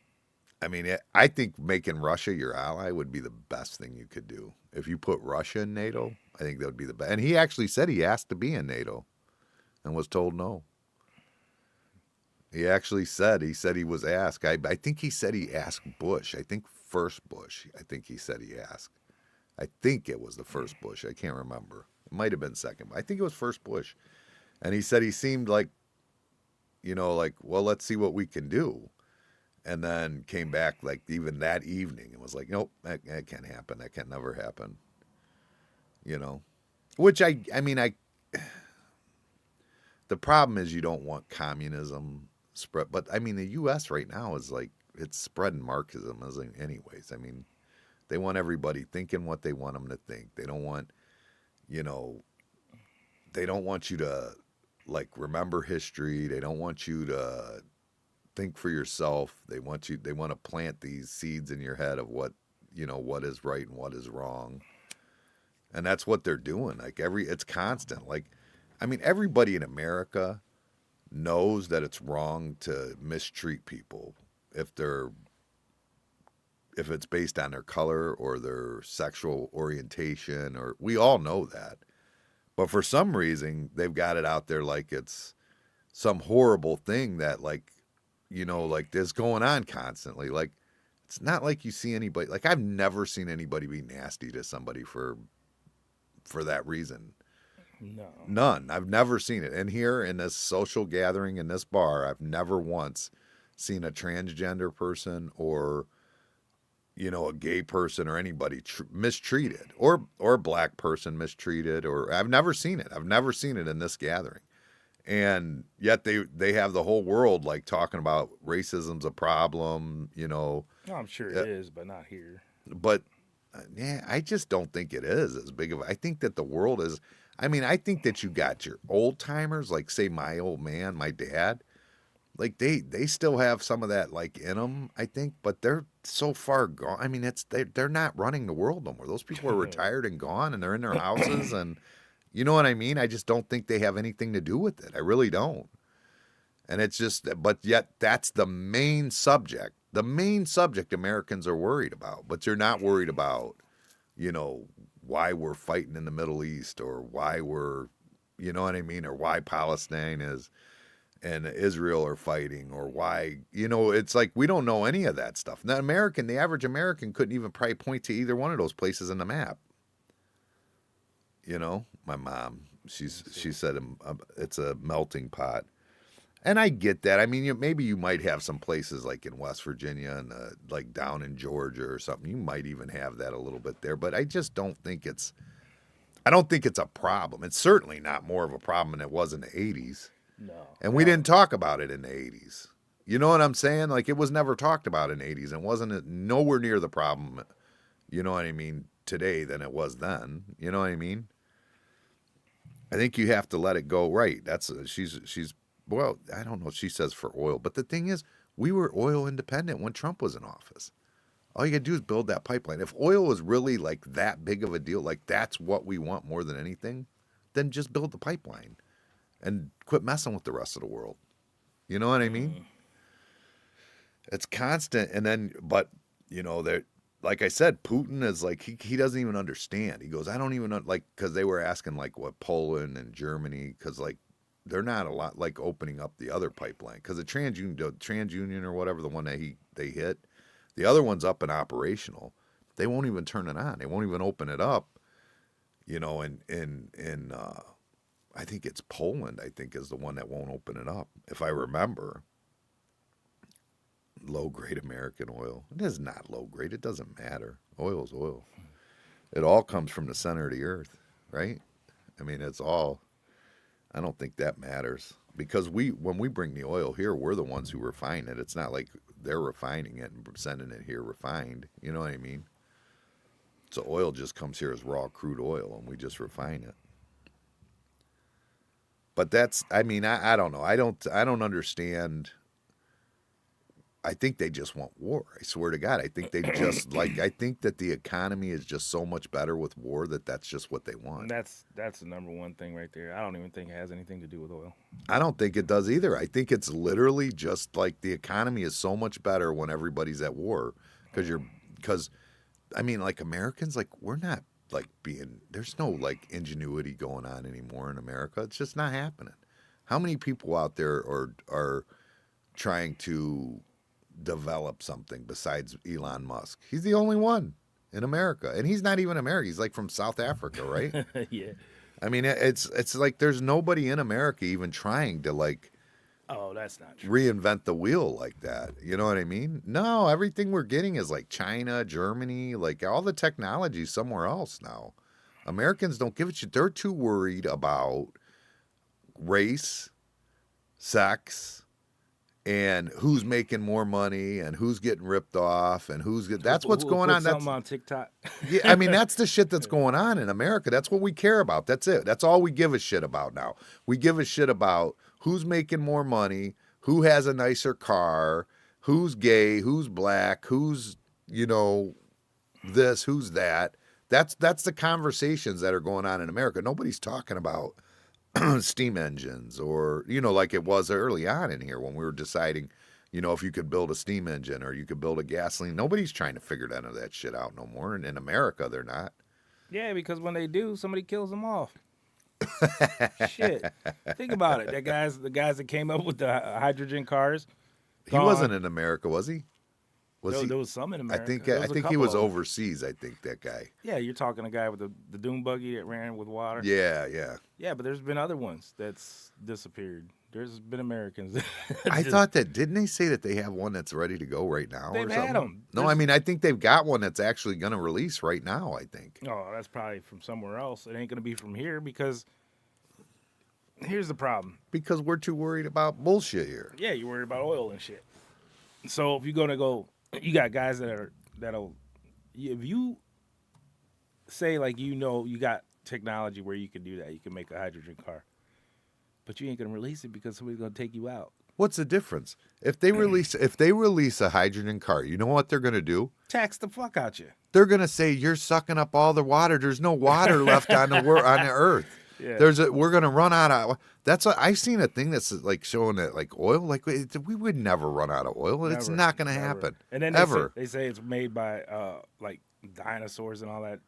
I think making Russia your ally would be the best thing you could do. If you put Russia in NATO, I think that would be the best. And he actually said he asked to be in NATO and was told no. He actually said he was asked. I think he said he asked Bush. I think first Bush. I think he said he asked. I think it was the first Bush. I can't remember. It might have been second. I think it was first Bush. And he said he seemed like, well, let's see what we can do. And then came back like even that evening and was like, nope, that can't happen. That can never happen. Which the problem is you don't want communism spread. But the U.S. right now is like, it's spreading Marxism anyways. They want everybody thinking what they want them to think. They don't want, they don't want you to like remember history. They don't want you to think for yourself. They want to plant these seeds in your head of what is right and what is wrong. And that's what they're doing. Like it's constant. Like, everybody in America knows that it's wrong to mistreat people if it's based on their color or their sexual orientation, or we all know that. But for some reason, they've got it out there like it's some horrible thing that like this going on constantly. Like, it's not like you see anybody, like I've never seen anybody be nasty to somebody for that reason. No. None. I've never seen it. And here in this social gathering in this bar, I've never once seen a transgender person or a gay person or anybody mistreated or a black person mistreated or I've never seen it. I've never seen it in this gathering. And yet they have the whole world like talking about racism's a problem, Oh, I'm sure it is, but not here. but yeah, I just don't think it is as big of. I think that the world is. I mean, I think that you got your old timers, like say my old man, my dad, like they still have some of that like in them. I think, but they're so far gone. I mean, they're not running the world no more. Those people are retired and gone, and they're in their houses, and you know what I mean. I just don't think they have anything to do with it. I really don't. And it's just, but yet that's the main subject. The main subject Americans are worried about, but you're not worried about, you know, why we're fighting in the Middle East or why we're, you know what I mean, or why Palestine is and Israel are fighting or why, it's like we don't know any of that stuff. The average American couldn't even probably point to either one of those places in the map. My mom, she said it's a melting pot. And I get that. I mean, maybe you might have some places like in West Virginia and like down in Georgia or something. You might even have that a little bit there, but I just don't think it's. I don't think it's a problem. It's certainly not more of a problem than it was in the '80s. No. And we didn't talk about it in the '80s. You know what I'm saying? Like it was never talked about in the '80s, and wasn't nowhere near the problem. You know what I mean? Today than it was then. You know what I mean? I think you have to let it go. Right. That's she's. Well, I don't know what she says for oil, but the thing is, we were oil independent when Trump was in office. All you got to do is build that pipeline. If oil was really like that big of a deal, like that's what we want more than anything, then just build the pipeline and quit messing with the rest of the world. You know what I mean? It's constant. And then, but, there, like I said, Putin is like, he doesn't even understand. He goes, I don't even know, like, because they were asking, like, what, Poland and Germany, because, like, they're not a lot like opening up the other pipeline because the TransUnion or whatever, the one that they hit, the other one's up and operational. They won't even turn it on. They won't even open it up. And I think it's Poland. I think is the one that won't open it up. If I remember, low grade American oil. It is not low grade. It doesn't matter. Oil is oil. It all comes from the center of the earth, right? I mean, it's all. I don't think that matters because when we bring the oil here, we're the ones who refine it. It's not like they're refining it and sending it here refined. You know what I mean? So oil just comes here as raw crude oil and we just refine it. But that's, I mean, I don't know. I don't understand. I think they just want war. I swear to God. I think they just I think that the economy is just so much better with war that's just what they want. That's the number one thing right there. I don't even think it has anything to do with oil. I don't think it does either. I think it's literally just like the economy is so much better when everybody's at war because I mean, like Americans, like we're not like there's no like ingenuity going on anymore in America. It's just not happening. How many people out there are trying to develop something besides Elon Musk? He's the only one in America, and he's not even American. He's like from South Africa, right? Yeah. I mean, it's like there's nobody in America even trying to like. Oh, that's not true. Reinvent the wheel like that. You know what I mean? No, everything we're getting is like China, Germany, like all the technology somewhere else now. Americans don't give a shit. They're too worried about race, sex, and who's making more money and who's getting ripped off and that's what's going on. That's something on TikTok. Yeah, I mean that's the shit that's going on in America. That's what we care about. That's it. That's all we give a shit about now. We give a shit about who's making more money, who has a nicer car, who's gay, who's black, who's this, who's that. That's the conversations that are going on in America. Nobody's talking about steam engines or like it was early on in here when we were deciding if you could build a steam engine or you could build a gasoline. Nobody's trying to figure none of that shit out no more, and in America they're not. Yeah, because when they do, somebody kills them off. Shit, think about it. The guys that came up with the hydrogen cars. He wasn't in America, was he? There was some in I America. think There I was a think he couple was of 'em. overseas. I think that guy. Yeah, you're talking a guy with the dune buggy that ran with water. Yeah, yeah. Yeah, but there's been other ones that's disappeared. There's been Americans. I Just, thought that didn't they say that they have one that's ready to go right now they've or had something? them. No, I mean I think they've got one that's actually going to release right now. I think Oh, that's probably from somewhere else. It ain't gonna be from here because here's the problem. because we're too worried about bullshit here. Yeah, you're worried about oil and shit. So if you're gonna go, you got guys that'll if you say like you got technology where you can do that, you can make a hydrogen car, but you ain't gonna release it because somebody's gonna take you out. What's the difference? If they release a hydrogen car, you know what they're going to do? Tax the fuck out you. They're going to say you're sucking up all the water. There's no water left on the on the earth. Yeah. We're going to run out of. That's what I've seen a thing that's like showing that like oil, like we would never run out of oil. It's Never, not going to never. happen. And then ever. they say it's made by like dinosaurs and all that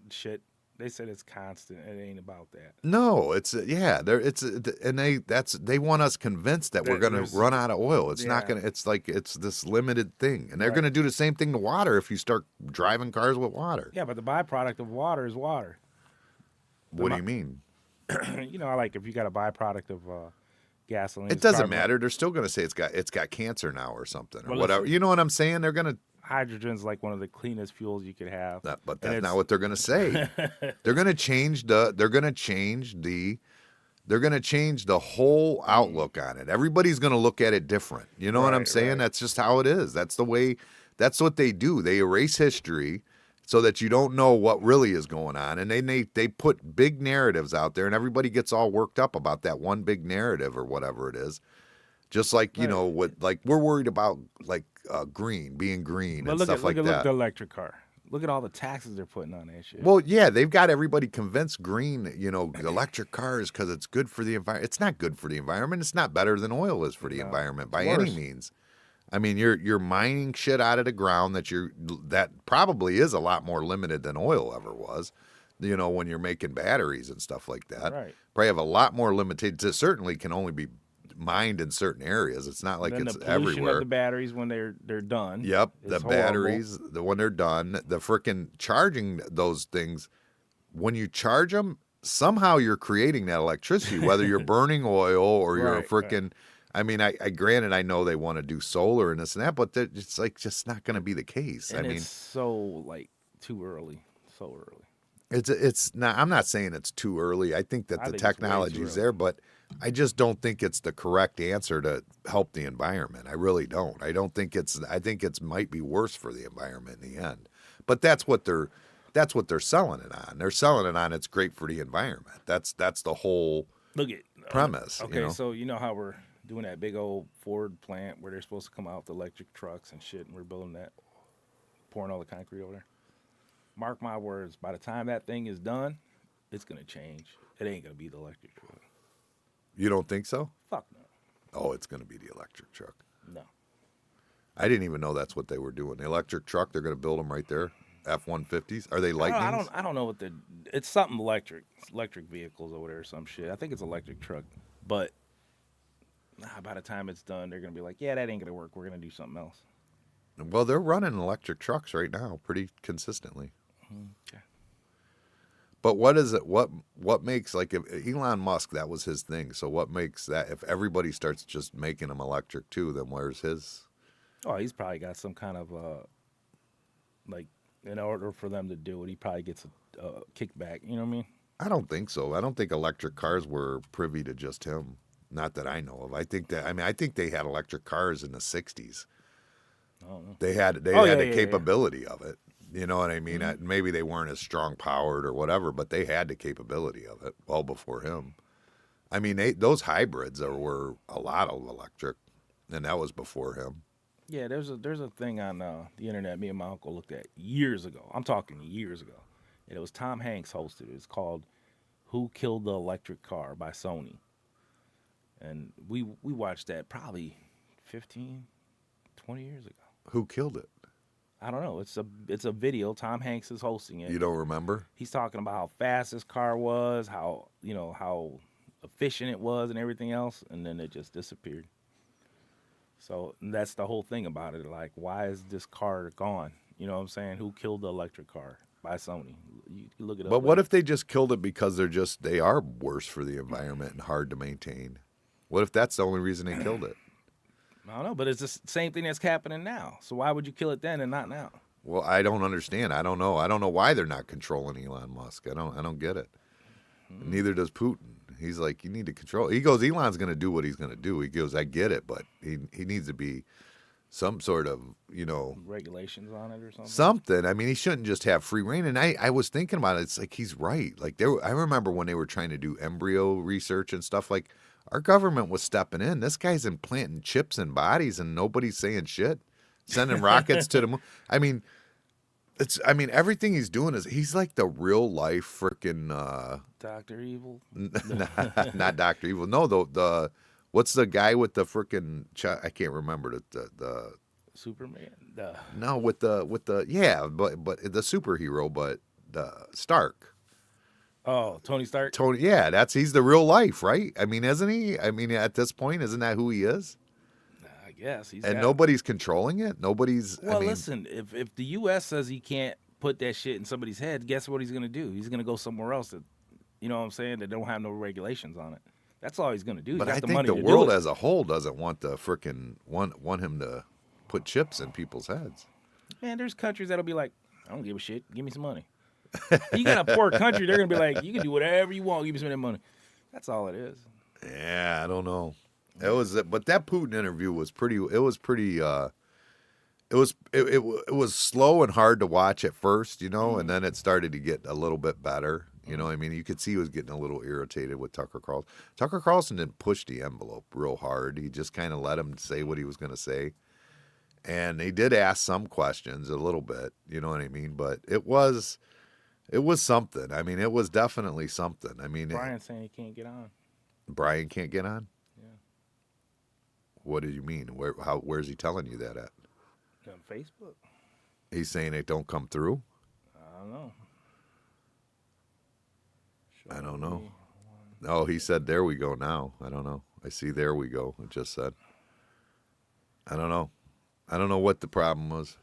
shit. They said it's constant. It ain't about that. No, it's yeah. They want us convinced that we're going to run out of oil. It's not going to. It's like it's this limited thing, and they're going to do the same thing to water if you start driving cars with water. Yeah, but the byproduct of water is water. What do you mean? You know, like if you got a byproduct of gasoline, It doesn't matter. They're still going to say it's got cancer now or something or Well, whatever. listen. You know what I'm saying? They're going to. Hydrogen's like one of the cleanest fuels you could have. But that's not what they're going to say. They're going to change the whole outlook on it. Everybody's going to look at it different. You know what I'm saying? Right. That's just how it is. That's what they do. They erase history so that you don't know what really is going on. And they put big narratives out there and everybody gets all worked up about that one big narrative or whatever it is. Just like, you know, we're worried about like being green and stuff like that. Look at the electric car. Look at all the taxes they're putting on that shit. Well, yeah, they've got everybody convinced green, you know, electric cars because it's good for the environment. It's not good for the environment. It's not better than oil is for the environment by any means. I mean, you're mining shit out of the ground that probably is a lot more limited than oil ever was. You know, when you're making batteries and stuff like that, Right. probably have a lot more limited. It certainly can only be mined in certain areas. It's not like then it's the pollution everywhere. of the batteries when they're done. Yep, is the horrible. batteries, when they're done, the frickin' charging those things. When you charge them, somehow you're creating that electricity, whether you're burning oil or you're frickin'. I mean, I granted I know they want to do solar and this and that, but it's like just not going to be the case. And I mean, it's so like too early, so early. it's not. I'm not saying it's too early. I think that I the think it's way technology too is early. there, but I just don't think it's the correct answer to help the environment. I really don't. I don't think it's. I think it's might be worse for the environment in the end. But that's what they're selling it on. They're selling it on it's great for the environment. That's the whole Look at premise. Okay, you know? so you know how we're doing that big old Ford plant where they're supposed to come out with electric trucks and shit, and we're building that, pouring all the concrete over there. Mark my words, by the time that thing is done, it's gonna change. It ain't gonna be the electric truck. You don't think so? Fuck no. Oh, it's going to be the electric truck. No. I didn't even know that's what they were doing. The electric truck, they're going to build them right there. F-150s. Are they Lightnings? I don't know what it's something electric. It's electric vehicles over there or some shit. I think it's electric truck. But by the time it's done, they're gonna be like, yeah, that ain't gonna work. We're gonna do something else. Well, they're running electric trucks right now pretty consistently. Okay. But what is it? What makes, like, if Elon Musk, that was his thing. So what makes that, if everybody starts just making them electric too, then where's his? Oh, he's probably got some kind of like, in order for them to do it, he probably gets a kickback. You know what I mean? I don't think so. I don't think electric cars were privy to just him. Not that I know of. I think they had electric cars in the 60s. I don't know. They had the capability of it. You know what I mean? Maybe they weren't as strong powered or whatever, but they had the capability of it well before him. I mean, those hybrids were a lot of electric, and that was before him. Yeah, there's a thing on the internet me and my uncle looked at years ago. I'm talking years ago. And it was Tom Hanks hosted. It's called Who Killed the Electric Car by Sony. And we watched that probably 15, 20 years ago. Who killed it? I don't know. It's a video. Tom Hanks is hosting it. You don't remember? He's talking about how fast this car was, how efficient it was and everything else, and then it just disappeared. So that's the whole thing about it. Like, why is this car gone? You know what I'm saying? Who killed the electric car? By Sony. You can look it But up what later. if they just killed it because they are worse for the environment and hard to maintain? What if that's the only reason they killed it? I don't know, but it's the same thing that's happening now. So why would you kill it then and not now? Well, I don't understand. I don't know. I don't know why they're not controlling Elon Musk. I don't get it. Neither does Putin. He's like, you need to control. He goes, Elon's going to do what he's going to do. He goes, I get it, but he needs to be some sort of, Regulations on it or something. something. I mean, he shouldn't just have free reign. And I was thinking about it. It's like he's right. Like I remember when they were trying to do embryo research and stuff. Like our government was stepping in. This guy's implanting chips in bodies, and nobody's saying shit. Sending rockets to the moon. I mean, everything he's doing is he's like the real life freaking Doctor Evil. not Dr. Evil. No, the what's the guy with the freaking I can't remember the Superman. no with the yeah, but the superhero, but the Stark. Oh, Tony Stark. Tony, yeah, he's the real life, right? I mean, isn't he? I mean, at this point, isn't that who he is? I guess he's. And nobody's controlling it. Nobody's. Well, I mean, listen. If the U.S. says he can't put that shit in somebody's head, guess what he's gonna do? He's gonna go somewhere else that, you know what I'm saying, that don't have no regulations on it. That's all he's gonna do. He's but got I the think money the to world do it. as a whole doesn't want the freaking want him to put chips in people's heads. Man, there's countries that'll be like, I don't give a shit. Give me some money. You got a poor country, they're gonna be like, you can do whatever you want. Give me some of that money. That's all it is. Yeah, I don't know. But that Putin interview was pretty. It was pretty. It was slow and hard to watch at first, and then it started to get a little bit better. You know what I mean? You could see he was getting a little irritated with Tucker Carlson. Tucker Carlson didn't push the envelope real hard. He just kind of let him say what he was going to say. And he did ask some questions a little bit, you know what I mean? But it was something. I mean, it was definitely something. I mean, Brian's saying he can't get on. Brian can't get on? Yeah. What do you mean? Where's he telling you that at? On Facebook. He's saying it don't come through? I don't know. I don't know. Oh, he said, there we go now. I don't know. I see there we go. It just said. I don't know. I don't know what the problem was.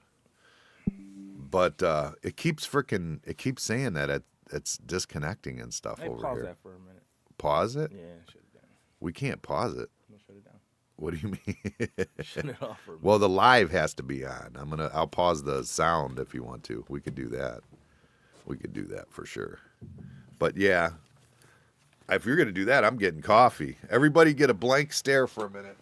But it keeps saying that it's disconnecting and stuff Hey, over pause here. that for a minute. Pause it? Yeah, shut it down. We can't pause it. I'm gonna shut it down. What do you mean? Shut it off for a minute. Well, the live has to be on. I'll pause the sound if you want to. We could do that. We could do that for sure. But yeah, if you're going to do that, I'm getting coffee. Everybody get a blank stare for a minute.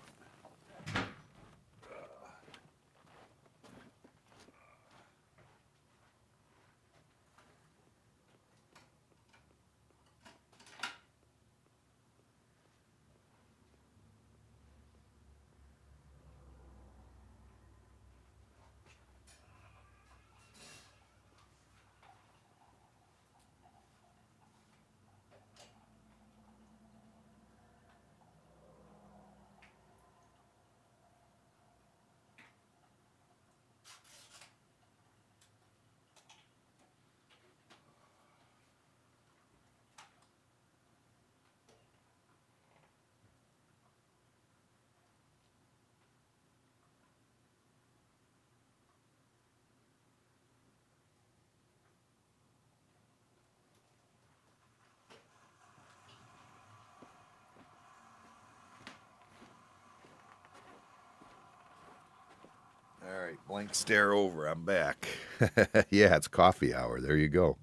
All right, blank stare over. I'm back. Yeah, it's coffee hour. There you go.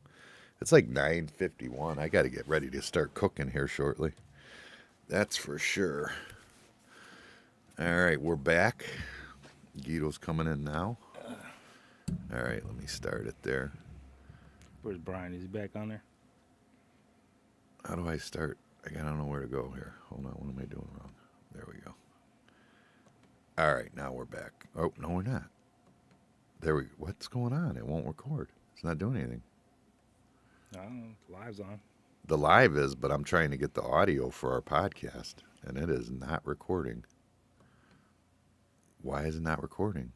It's like 9:51. I got to get ready to start cooking here shortly. That's for sure. All right, we're back. Guido's coming in now. All right, let me start it there. Where's Brian? Is he back on there? How do I start? I don't know where to go here. Hold on, what am I doing wrong? There we go. All right, now we're back. Oh, no, we're not. What's going on? It won't record. It's not doing anything. No, live's on. The live is, but I'm trying to get the audio for our podcast, and it is not recording. Why is it not recording?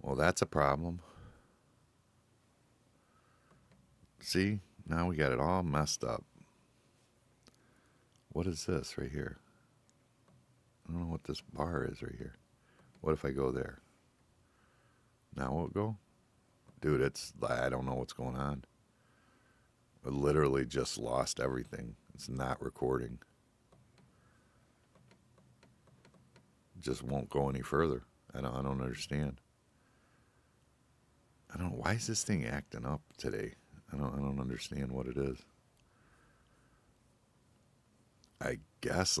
Well, that's a problem. See? Now we got it all messed up. What is this right here? I don't know what this bar is right here. What if I go there? Now will it go? Dude, I don't know what's going on. I literally just lost everything. It's not recording. It just won't go any further. I don't understand. I don't know. Why is this thing acting up today? I don't understand what it is. I guess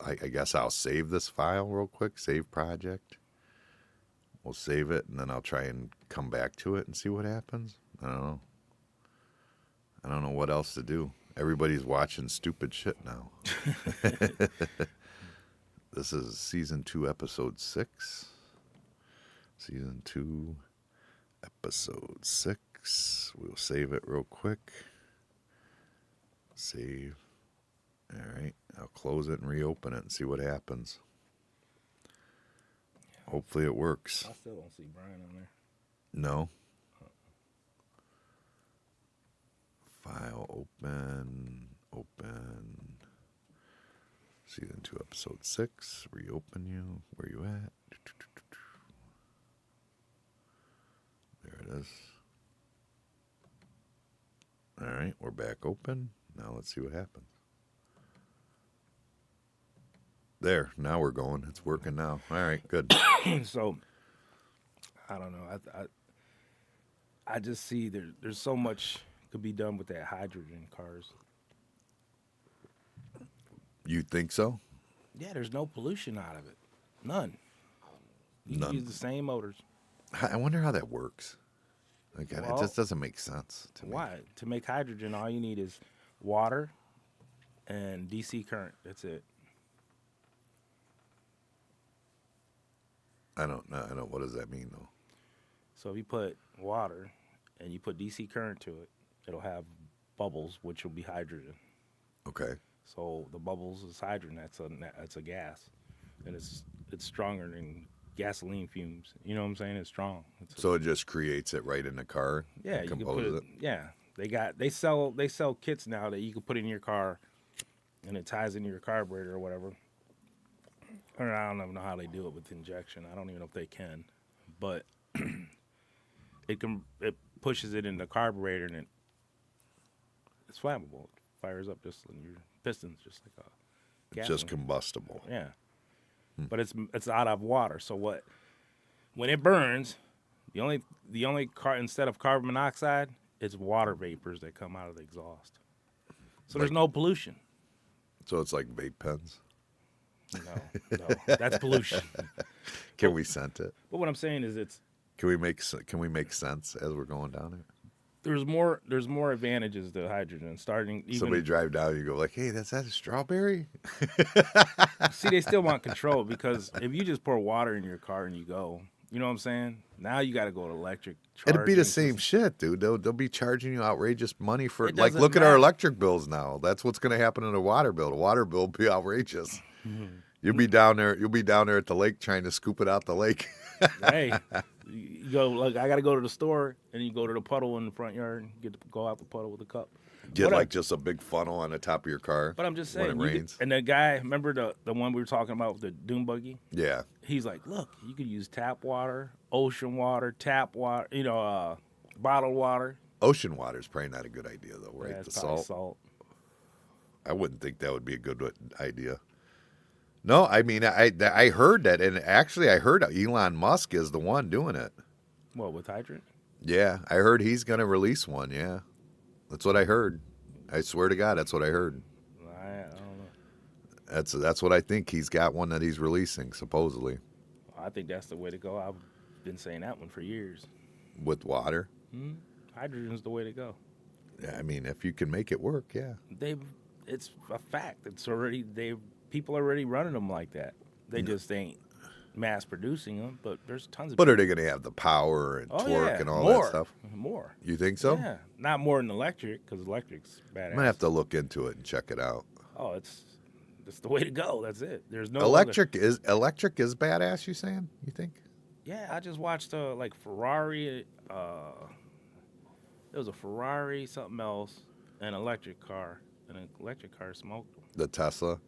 I guess I'll save this file real quick. Save project. We'll save it, and then I'll try and come back to it and see what happens. I don't know. I don't know what else to do. Everybody's watching stupid shit now. This is season 2, episode 6. Season 2, episode 6. We'll save it real quick. Save. All right. I'll close it and reopen it and see what happens. Hopefully it works. I still don't see Brian on there. No. File open. Season 2, episode 6. Reopen you. Where you at? There it is. All right, we're back open. Now let's see what happens. There, now we're going. It's working now. All right, good. So, I don't know. I just see there's so much could be done with that hydrogen cars. You think so? Yeah, there's no pollution out of it. None. You None. can use the same motors. I wonder how that works. Like, it Well, just doesn't make sense to me. Why? To make hydrogen, all you need is water and DC current. That's it. I don't know. What does that mean, though? So if you put water and you put DC current to it, it'll have bubbles, which will be hydrogen. Okay. So the bubbles is hydrogen. That's a gas, and it's stronger than gasoline fumes. You know what I'm saying? It's strong. So it just creates it right in the car? Yeah, and you can put composes it. Yeah, they sell kits now that you can put in your car, and it ties into your carburetor or whatever. Or I don't even know how they do it with injection. I don't even know if they can, but it pushes it in the carburetor and it's flammable. It fires up just in your pistons, just like a gas. Just combustible. Yeah, but it's out of water. So when it burns, the only instead of carbon monoxide, it's water vapors that come out of the exhaust. So there's no pollution. So it's like vape pens? No, that's pollution. Can we scent it? But what I'm saying is Can we make sense as we're going down it? there's more advantages to hydrogen. Starting even Somebody drive down, you go like, "Hey, that's that a strawberry?" see, they still want control because if you just pour water in your car and you go, you know what I'm saying? Now you got to go to electric. It'd be the charging same system. shit, dude. They'll be charging you outrageous money for It like doesn't look at our matter. electric bills now. That's what's going to happen in a water bill. The water bill will be outrageous. You'll be down there at the lake trying to scoop it out the lake. Hey, you go like I got to go to the store and you go to the puddle in the front yard and get to go out the puddle with a cup. Get What like up? just a big funnel on the top of your car. But I'm just when saying, it rains. and the guy, remember the one we were talking about with the dune buggy? Yeah. He's like, look, you could use tap water, ocean water, tap water, bottled water. Ocean water is probably not a good idea though, right? Yeah, The it's probably salt. I wouldn't think that would be a good idea. No, I mean I heard that, and actually I heard Elon Musk is the one doing it. What, with hydrant? Yeah, I heard he's gonna release one. Yeah, that's what I heard. I swear to God, that's what I heard. I don't know. That's what I think. He's got one that he's releasing supposedly I think that's the way to go. I've been saying that one for years. with water. Hydrogen's the way to go. Yeah, I mean, if you can make it work, yeah. It's a fact. People are already running them like that. They just ain't mass producing them, but there's tons of But are they gonna have the power and torque and all that stuff? More. You think so? Yeah, not more than electric because electric's badass. I'm gonna have to look into it and check it out. Oh, it's the way to go. That's it. There's no Electric is badass. You saying? You think? Yeah, I just watched like Ferrari. It was a Ferrari, something else, an electric car, and an electric car smoked them. The Tesla.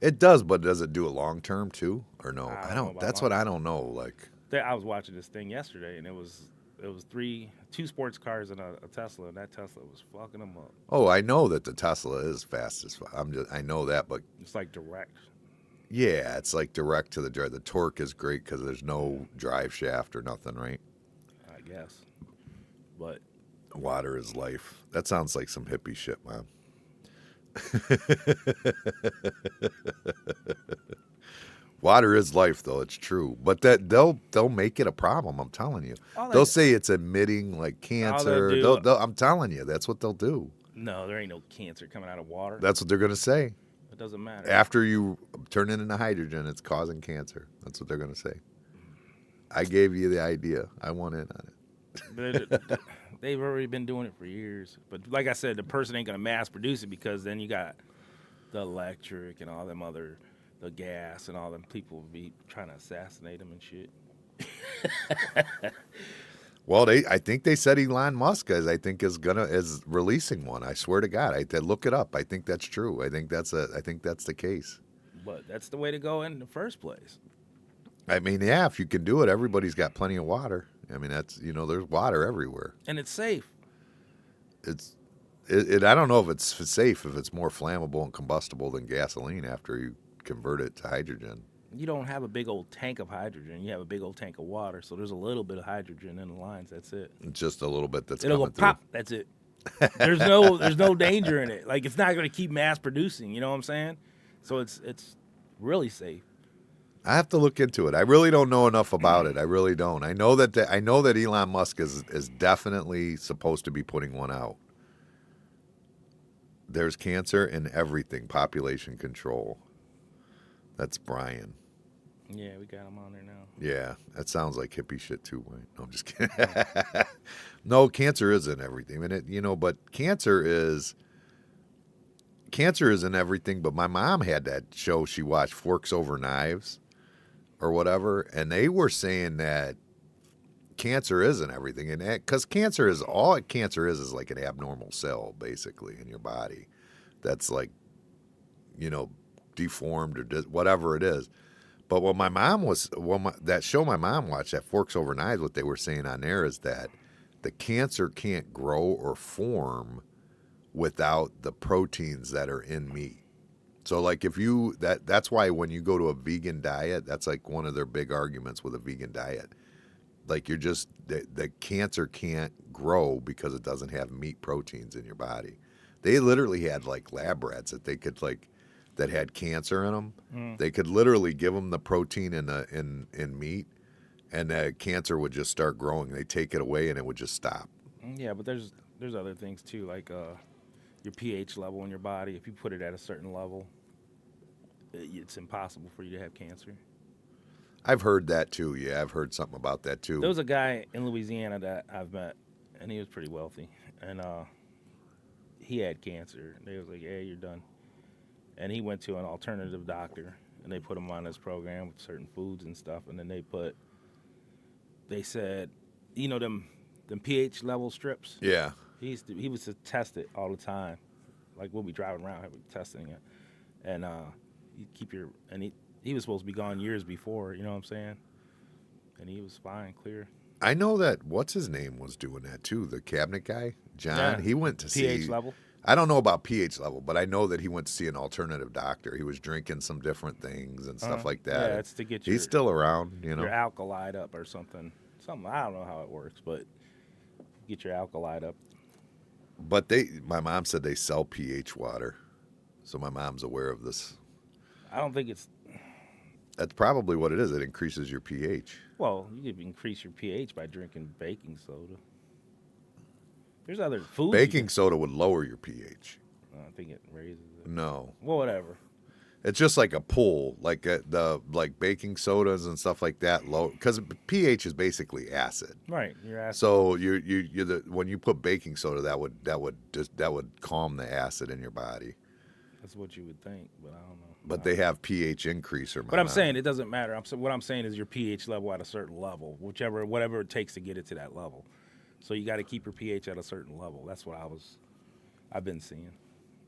it. does, but does it do it long term too, or no? I I don't know don't. about That's long. what I don't know. Like, I was watching this thing yesterday, and it was two sports cars and a Tesla, and that Tesla was fucking them up. oh, I know that the Tesla is fast as fuck. I know that, but It's like direct. yeah, it's like direct to the drive. The torque is great because there's no drive shaft or nothing, right? I guess. But Water is life. That sounds like some hippie shit, man. Water is life, though. It's true, but that they'll make it a problem. I'm telling you. all They'll they say it's emitting like all they'll cancer. do, I'm telling you, that's what they'll do. no, there ain't no cancer coming out of water. That's what they're gonna say. It doesn't matter. After you turn it into hydrogen, it's causing cancer. That's what they're gonna say. I gave you the idea. I want in on it. But they've already been doing it for years. But like I said, the person ain't gonna mass produce it because then you got the electric and all them other, the gas and all them people be trying to assassinate them and shit. Well, I think they said Elon Musk is releasing one. I swear to God, I look it up. I think that's true. I think that's the case. But that's the way to go in the first place. I mean, yeah, if you can do it, everybody's got plenty of water. I mean, there's water everywhere. And it's safe. I don't know if it's safe if it's more flammable and combustible than gasoline after you convert it to hydrogen. You don't have a big old tank of hydrogen. You have a big old tank of water. So there's a little bit of hydrogen in the lines. That's it. Just a little bit that's It'll coming go pop. That's it. There's no danger in it. Like it's not going to keep mass producing. You know what I'm saying? So it's really safe. I have to look into it. I really don't know enough about it. I really don't. I know that Elon Musk is definitely supposed to be putting one out. There's cancer in everything. Population control. That's Brian. Yeah, we got him on there now. Yeah, that sounds like hippie shit too, Wayne. No, I'm just kidding. No, cancer is in everything. I mean, but cancer is in everything. But my mom had that show she watched, Forks Over Knives, or whatever, and they were saying that cancer isn't everything, and because cancer is like an abnormal cell basically in your body that's like deformed or whatever it is. But that show my mom watched, that Forks Over Knives, what they were saying on there is that the cancer can't grow or form without the proteins that are in meat. So like that's why when you go to a vegan diet, that's like one of their big arguments with a vegan diet. Like the cancer can't grow because it doesn't have meat proteins in your body. They literally had like lab rats that had cancer in them. Mm. They could literally give them the protein in meat, and the cancer would just start growing. They take it away and it would just stop. Yeah, but there's other things too, like your pH level in your body. If you put it at a certain level, it's impossible for you to have cancer. I've heard that too. Yeah, I've heard something about that too. There was a guy in Louisiana that I've met, and he was pretty wealthy, and he had cancer. They was like, "Yeah, you're done." And he went to an alternative doctor, and they put him on this program with certain foods and stuff, and then they said, them pH level strips. Yeah. He was to test it all the time, like we'll be driving around, testing it, and he was supposed to be gone years before, you know what I'm saying? And he was fine, clear. I know that what's his name was doing that too. The cabinet guy, John. Yeah. He went to see pH level. I don't know about pH level, but I know that he went to see an alternative doctor. He was drinking some different things and stuff like that. Yeah, it's to get He's still around, your alkali up or something. I don't know how it works, but get your alkali up. But my mom said they sell pH water, so my mom's aware of this. I don't think it's. That's probably what it is. It increases your pH. Well, you could increase your pH by drinking baking soda. There's other foods. Baking soda would lower your pH. I think it raises it. No. Well, whatever. It's just like a pool, like baking sodas and stuff like that. Low, because pH is basically acid. Right, you're acid. So when you put baking soda, that would calm the acid in your body. That's what you would think, but I don't know. But they have pH increaser. But I'm saying it doesn't matter. What I'm saying is your pH level at a certain level, whatever it takes to get it to that level. So you got to keep your pH at a certain level. That's what I've been seeing.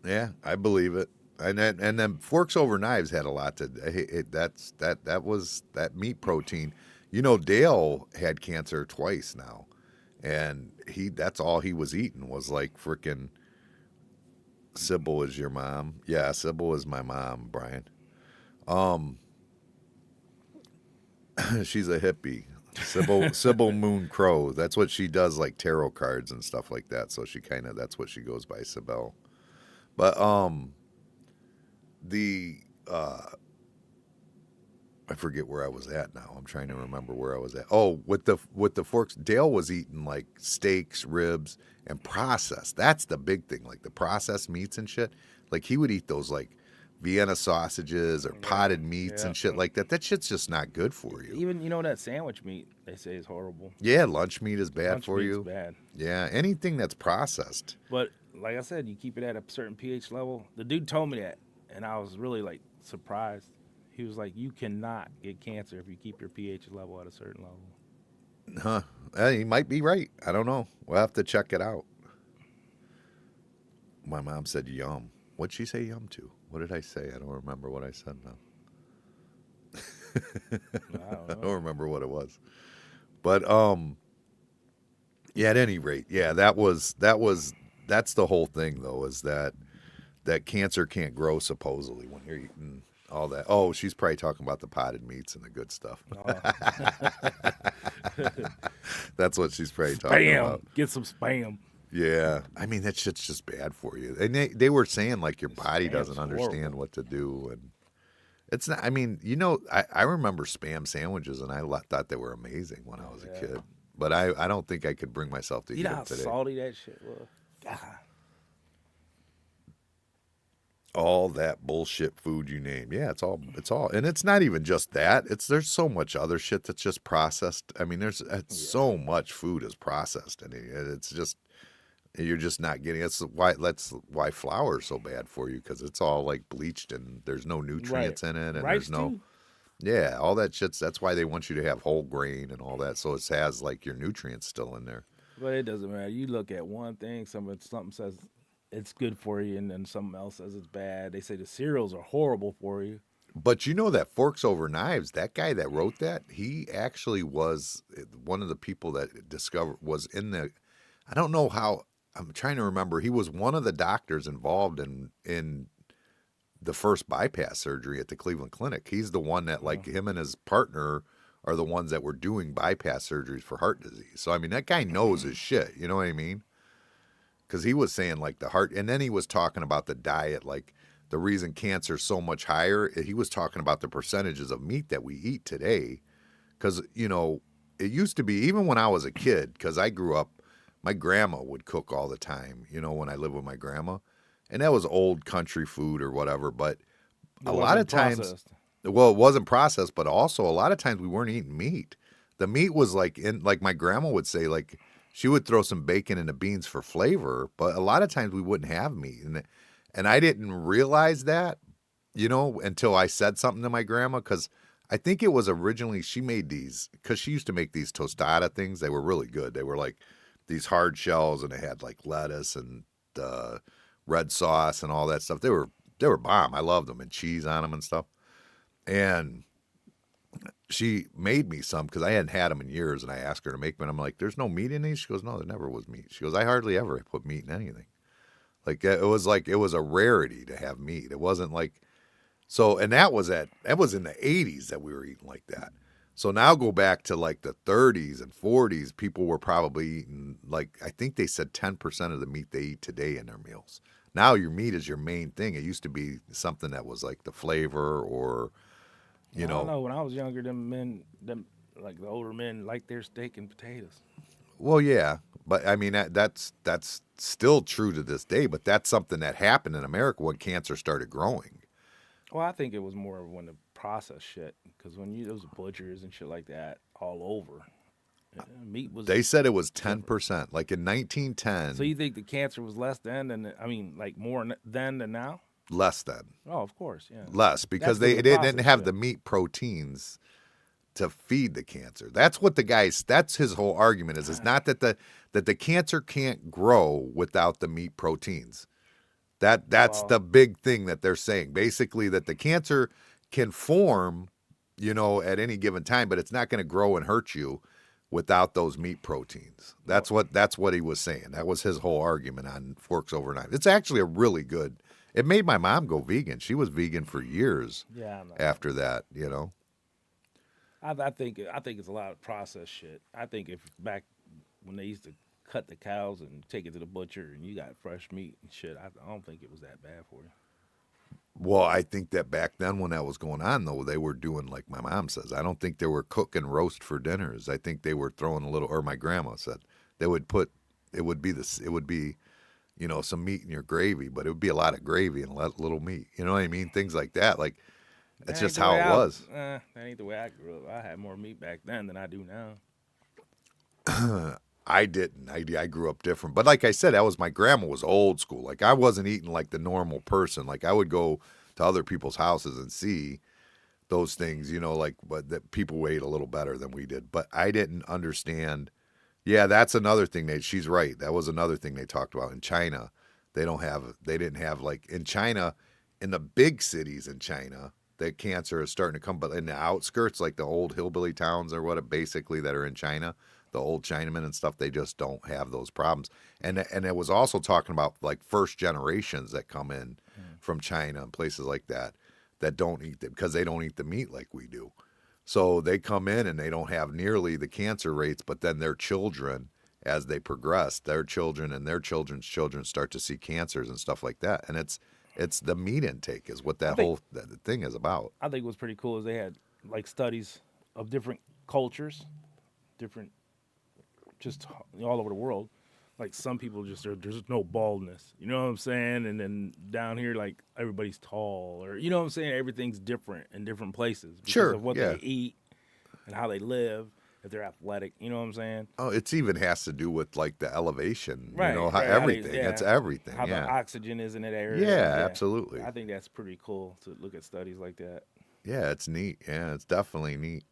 Yeah, I believe it. And then Forks Over Knives had a lot to. That was that meat protein. You know, Dale had cancer twice now, and that's all he was eating was like freaking. Sybil is your mom. Yeah, Sybil is my mom, Brian. Um, she's a hippie. Sybil Moon Crow. That's what she does, like tarot cards and stuff like that. So she kind of that's what she goes by, Sybil. But the I forget where I was at now. I'm trying to remember where I was at. Oh, with the forks, Dale was eating like steaks, ribs, and processed. That's the big thing, like the processed meats and shit. Like he would eat those like Vienna sausages or potted meats and shit like that. That shit's just not good for you. Even that sandwich meat they say is horrible. Yeah, lunch meat is bad Lunch for meat's you. bad. Yeah, anything that's processed. But like I said, you keep it at a certain pH level. The dude told me that, and I was really like surprised. He was like, "You cannot get cancer if you keep your pH level at a certain level." Huh. He might be right. I don't know. We'll have to check it out. My mom said yum. What'd she say yum to? What did I say? I don't remember what I said now. I don't remember what it was. But yeah, at any rate, yeah, that's the whole thing though, is that cancer can't grow supposedly when you're eating all that. Oh, she's probably talking about the potted meats and the good stuff. That's what she's probably talking about. Get some spam. Yeah, I mean that shit's just bad for you. And they were saying like your body Spam's doesn't understand horrible. what to do, and it's not. I mean, I remember spam sandwiches, and I thought they were amazing when I was a kid. But I don't think I could bring myself to eat You know them how today. salty that shit was. God. All that bullshit food you name. Yeah, it's all, and it's not even just that. There's so much other shit that's just processed. I mean, so much food is processed, and it's just you're just not getting. That's why flour is so bad for you, because it's all like bleached and there's no nutrients in it, and Rice there's no. too? Yeah, all that shit's. That's why they want you to have whole grain and all that, so it has like your nutrients still in there. But it doesn't matter. You look at one thing, something says it's good for you, and then something else says it's bad. They say the cereals are horrible for you. But you know that Forks Over Knives, that guy that wrote that, he actually was one of the people that was in the. I don't know how. I'm trying to remember. He was one of the doctors involved in the first bypass surgery at the Cleveland Clinic. He's the one that, like, him and his partner are the ones that were doing bypass surgeries for heart disease. So I mean, that guy knows his shit. You know what I mean? Because he was saying like the heart, and then he was talking about the diet, like the reason cancer's so much higher. He was talking about the percentages of meat that we eat today. Because it used to be, even when I was a kid, because I grew up, my grandma would cook all the time. When I lived with my grandma, and that was old country food or whatever. But a lot of times, well, it wasn't processed, but also a lot of times we weren't eating meat. The meat was like my grandma would say, like she would throw some bacon in the beans for flavor, but a lot of times we wouldn't have meat. And I didn't realize that, until I said something to my grandma, because I think it was originally she made these, because she used to make these tostada things. They were really good. They were like these hard shells, and they had like lettuce and red sauce and all that stuff. They were bomb. I loved them, and cheese on them and stuff. And she made me some because I hadn't had them in years, and I asked her to make them. And I'm like, "There's no meat in these?" She goes, "No, there never was meat." She goes, "I hardly ever put meat in anything." Like it was a rarity to have meat. It wasn't like so, and that was in the 80s that we were eating like that. So now go back to like the 30s and 40s, people were probably eating like I think they said 10% of the meat they eat today in their meals. Now your meat is your main thing. It used to be something that was like the flavor or I don't know. When I was younger, like the older men, liked their steak and potatoes. Well, yeah, but I mean that's still true to this day. But that's something that happened in America when cancer started growing. Well, I think it was more when the process shit, because when there was butchers and shit like that all over, meat was. They said it was 10%, like in 1910. So you think the cancer was less then like more then than now? Less than. Oh, of course, yeah. Less because That's they the didn't process have shit. the meat proteins to feed the cancer. That's what that's his whole argument is. It's not that the cancer can't grow without the meat proteins. That's Well, the big thing that they're saying. Basically, that the cancer can form, at any given time, but it's not going to grow and hurt you without those meat proteins. well, That's what he was saying. That was his whole argument on Forks Over Knives. It's actually a really good. It made my mom go vegan. She was vegan for years yeah, I'm not. after that. I think it's a lot of processed shit. I think if back when they used to cut the cows and take it to the butcher and you got fresh meat and shit, I don't think it was that bad for you. Well, I think that back then when that was going on, though, they were doing like my mom says. I don't think they were cooking roast for dinners. I think they were throwing a little, or my grandma said they would put. It would be this. It would be, some meat in your gravy, but it would be a lot of gravy and little meat. You know what I mean? Things like that. Like that's That ain't just the how way it I, was. that ain't the way I grew up. I had more meat back then than I do now. I didn't. I grew up different. But like I said, that was my grandma was old school. Like I wasn't eating like the normal person. Like I would go to other people's houses and see those things, but that people ate a little better than we did. But I didn't understand. Yeah, that's another thing she's right. That was another thing they talked about in China. They didn't have like in China, in the big cities in China, that cancer is starting to come, but in the outskirts, like the old hillbilly towns or what, basically that are in China, the old Chinamen and stuff, they just don't have those problems. And it was also talking about like first generations that come in from China and places like that don't eat it because they don't eat the meat like we do. So they come in and they don't have nearly the cancer rates, but then their children, as they progress, their children and their children's children start to see cancers and stuff like that. And it's the meat intake is what I that think whole thing is about. I think what's pretty cool is they had like studies of different cultures, different just all over the world. Like some people there's no baldness, you know what I'm saying? And then down here, like everybody's tall, or you know what I'm saying? Everything's different in different places because Sure, of what yeah. they eat and how they live. If they're athletic, you know what I'm saying? Oh, it's even has to do with like the elevation, Right, how right. everything. It's everything. How the Yeah. oxygen is in that area. Yeah, absolutely. I think that's pretty cool to look at studies like that. Yeah, it's neat. Yeah, it's definitely neat.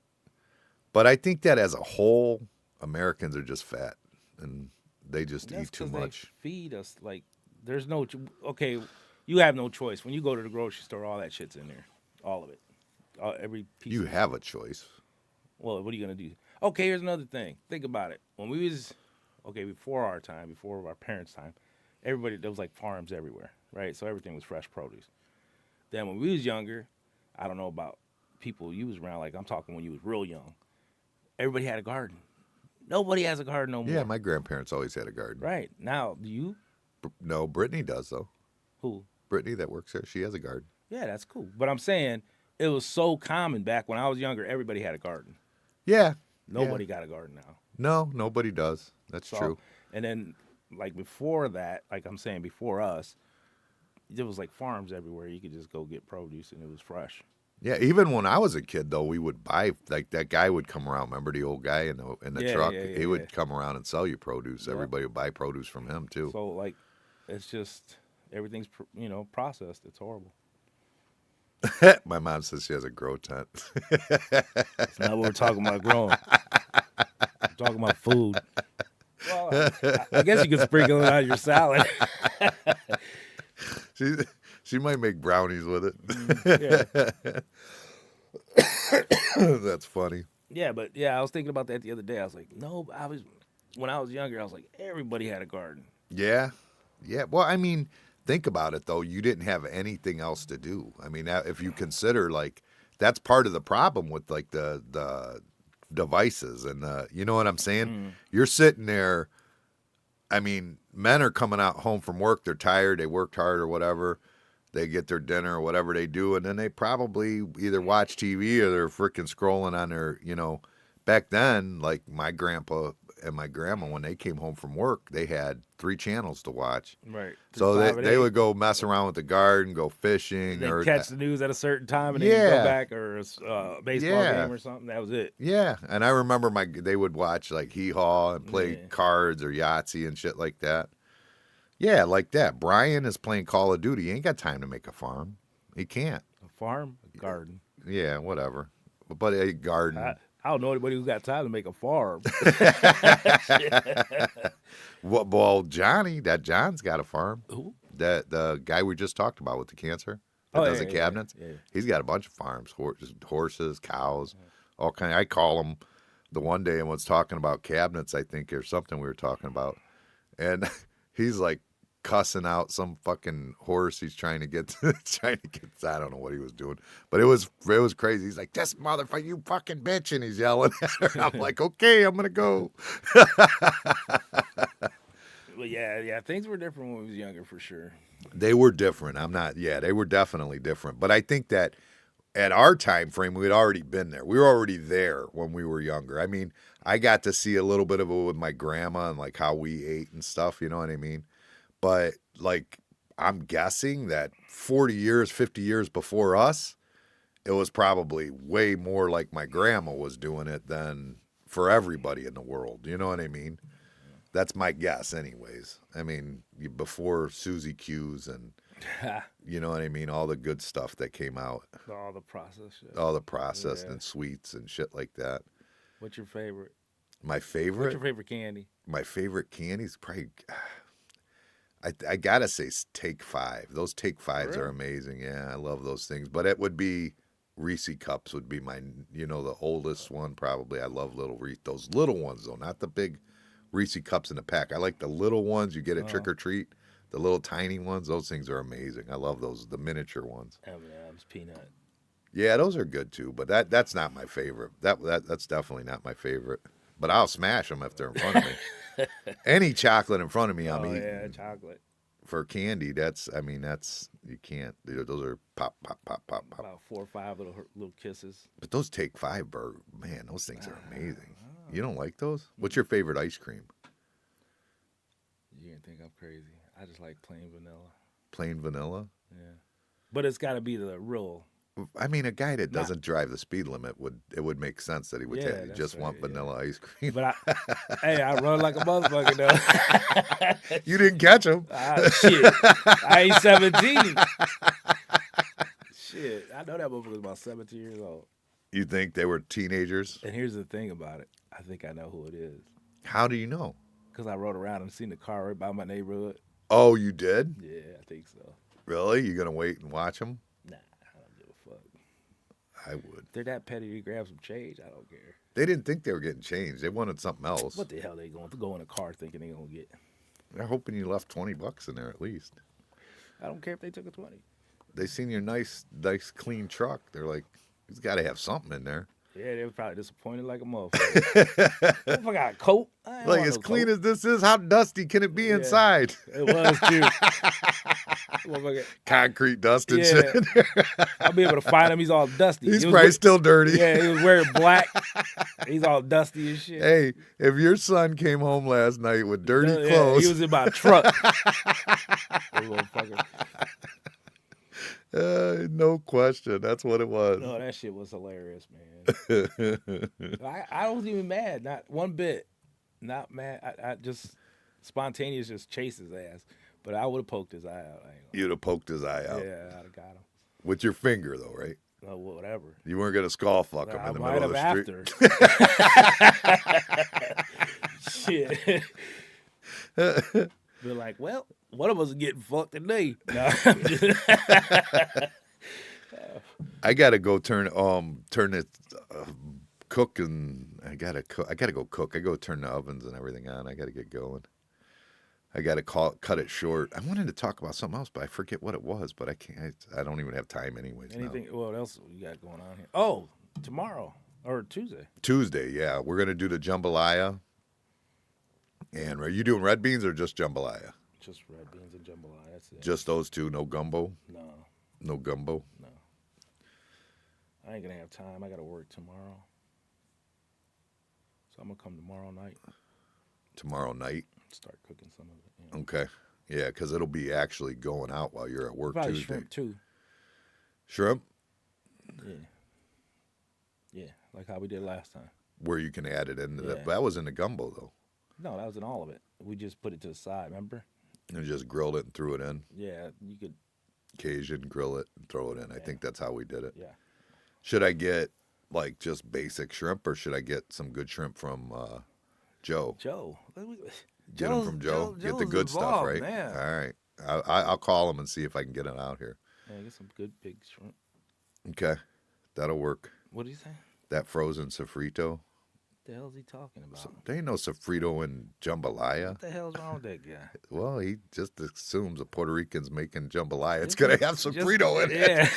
But I think that as a whole, Americans are just fat and they just That's eat too because much. they feed us like there's no okay. You have no choice when you go to the grocery store. All that shit's in there, all of it, every piece. You of have a choice. Well, what are you gonna do? Okay, here's another thing. Think about it. When we was before our time, before our parents' time, there was like farms everywhere, right? So everything was fresh produce. Then when we was younger, I don't know about people you was around. Like I'm talking when you was real young. Everybody had a garden. Nobody has a garden no more. Yeah, my grandparents always had a garden. Right now, do you? No, Brittany does though. Who? Brittany that works there, she has a garden. Yeah, that's cool. But I'm saying it was so common back when I was younger. Everybody had a garden. Yeah. Nobody got a garden now. No, nobody does. That's true. And then, like before that, like I'm saying before us, there was like farms everywhere. You could just go get produce and it was fresh. Yeah, even when I was a kid though, we would buy like that guy would come around. Remember the old guy in the Yeah, truck? yeah, yeah, He would yeah. come around and sell you produce. Yeah. Everybody would buy produce from him too. So like, it's just everything's processed. It's horrible. My mom says she has a grow tent. That's not what we're talking about growing. We're talking about food. Well, I guess you could sprinkle it on your salad. She might make brownies with it. Yeah. That's funny. Yeah, but I was thinking about that the other day. I was like, no, when I was younger, I was like, everybody had a garden. Yeah. Yeah. Well, I mean, think about it though. You didn't have anything else to do. I mean, if you consider like that's part of the problem with like the devices and you know what I'm saying? You're sitting there. I mean, men are coming out home from work. They're tired. They worked hard or whatever. They get their dinner or whatever they do, and then they probably either watch TV or they're freaking scrolling on their, back then, like my grandpa and my grandma, when they came home from work, they had 3 channels to watch. Right. So they would go mess around with the garden, go fishing. They or catch the news at a certain time and then you go back or a baseball game or something. That was it. Yeah, and I remember they would watch like Hee Haw and play cards or Yahtzee and shit like that. Yeah, like that. Brian is playing Call of Duty. He ain't got time to make a farm. He can't. A farm, a garden. Yeah, whatever. But a garden. I don't know anybody who got time to make a farm. Well, John's got a farm. Who? That the guy we just talked about with the cancer that Oh, does yeah, the yeah, cabinets. yeah. He's got a bunch of farms, horses, cows, all kind. I call him the one day and was talking about cabinets, I think, or something we were talking about, and he's like cussing out some fucking horse he's trying to get I don't know what he was doing, but it was crazy. He's like, this motherfucker, you fucking bitch, and he's yelling at her. I'm like, okay, I'm gonna go. Well, yeah, things were different when we was younger for sure. They were different. They were definitely different, but I think that at our time frame, we'd already been there. We were already there when we were younger. I mean, I got to see a little bit of it with my grandma and like how we ate and stuff, you know what I mean? But like, I'm guessing that 40 years, 50 years before us, it was probably way more like my grandma was doing it than for everybody in the world. You know what I mean? That's my guess, anyways. I mean, before Susie Q's and you know what I mean, all the good stuff that came out, All the process shit. all the processed Yeah. and sweets and shit like that. What's your favorite? My What's favorite, your favorite candy? my favorite candy's probably. I gotta say, Take Five. Those Take Fives are Really? amazing. Yeah, I love those things. But it would be Reese Cups would be my, the oldest one probably. I love little Reese. Those little ones though, not the big Reese Cups in the pack. I like the little ones you get at Trick or Treat. The little tiny ones. Those things are amazing. I love those. The miniature ones. M&M's, peanut. Yeah, those are good too. But that's not my favorite. That's definitely not my favorite. But I'll smash them if they're in front of me. Any chocolate in front of me, I'm eating. Yeah, chocolate. For candy, that's you can't. Those are pop, pop, pop, pop, pop. About 4 or 5 little kisses. But those Take Five burger, man, those things are amazing. You don't like those? What's your favorite ice cream? You didn't think I'm crazy. I just like plain vanilla. Plain vanilla? Yeah, but it's got to be the real. I mean, a guy that doesn't drive the speed limit would make sense that he would Yeah, you that's just right, want vanilla ice cream. But I run like a motherfucker though. You didn't catch him. Shit, I ain't 17. Shit, I know that motherfucker was about 17 years old. You think they were teenagers? And here's the thing about it. I think I know who it is. How do you know? Because I rode around and seen the car right by my neighborhood. Oh, you did? Yeah, I think so. Really? You gonna wait and watch them? Nah, I don't give a fuck. I would. If they're that petty to grab some change, I don't care. They didn't think they were getting changed. They wanted something else. What the hell they going to go in a car thinking they gonna get? They're hoping you left $20 in there at least. I don't care if they took a 20. They seen your nice, clean truck. They're like, he's got to have something in there. Yeah, they were probably disappointed like a motherfucker. Motherfucker got a coat. I ain't Like, want as no clean coat. as this is, how dusty can it be Yeah. inside? It was too. Motherfucker. Concrete dust and Yeah. shit in there. I'll be able to find him. He's all dusty. He's He was probably we- still dirty. Yeah, he was wearing black. He's all dusty and shit. Hey, if your son came home last night with dirty Yeah, clothes, he was in my truck. That motherfucker. no question, that's what it was. No, that shit was hilarious, man. I wasn't even mad, not one bit. Not mad. I just spontaneous just chased his ass. But I would have poked his eye out. I ain't You'd have poked his eye gonna, out yeah, I'd have got him. with your finger, though, right? Whatever. You weren't gonna skull fuck him I in the might middle have of the street. after. Shit. Be like, well, one of us is getting fucked today. No. I gotta go turn it cook, and I gotta go cook. I go turn the ovens and everything on. I gotta get going. I gotta cut it short. I wanted to talk about something else, but I forget what it was. But I can't. I don't even have time anyways. Anything? Now. What else you got going on here? Oh, tomorrow or Tuesday. Tuesday, yeah, we're gonna do the jambalaya. And are you doing red beans or just jambalaya? Just red beans and jambalaya. That's it. Just those two, no gumbo. No. No gumbo. No. I ain't gonna have time. I gotta work tomorrow. So I'm gonna come tomorrow night. Tomorrow night. Start cooking some of it. You know. Okay. Yeah, because it'll be actually going out while you're at work Probably Tuesday. shrimp too. Shrimp? Yeah. Yeah, like how we did last time. Where you can add it into Yeah. that was in the gumbo though. No, that was in all of it. We just put it to the side, remember? And just grilled it and threw it in. Yeah, you could. Cajun, grill it, and throw it in. I think that's how we did it. Yeah. Should I get like just basic shrimp, or should I get some good shrimp from Joe? Joe. Get them from Joe. Get the Joe's good stuff, involved, right? Man. All right. I'll call him and see if I can get it out here. Yeah, get some good big shrimp. Okay, that'll work. What do you say? That frozen sofrito. What the hell is he talking about? There ain't no sofrito in jambalaya. What the hell's wrong with that guy? Well, he just assumes a Puerto Rican's making jambalaya. It's gonna have sofrito in it. Yeah.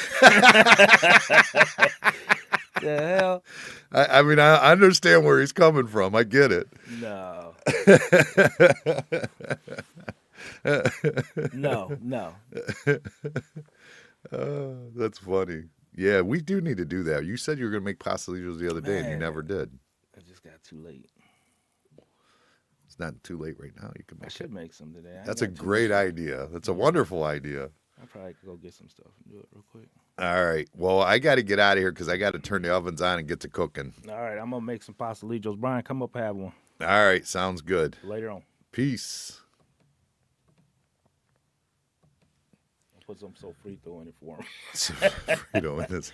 The hell? I mean, I understand where he's coming from. I get it. No. No. That's funny. Yeah, we do need to do that. You said you were gonna make pastelillos the other day, and you never did. I just got too late. It's not too late right now. You can make. I should make some today. That's a great idea. That's a wonderful idea. I probably could go get some stuff and do it real quick. All right. Well, I got to get out of here because I got to turn the ovens on and get to cooking. All right, I'm gonna make some pastelillos. Brian, come up, have one. All right, sounds good. Later on. Peace. I'll put some sofrito in it for him. Sofrito in this.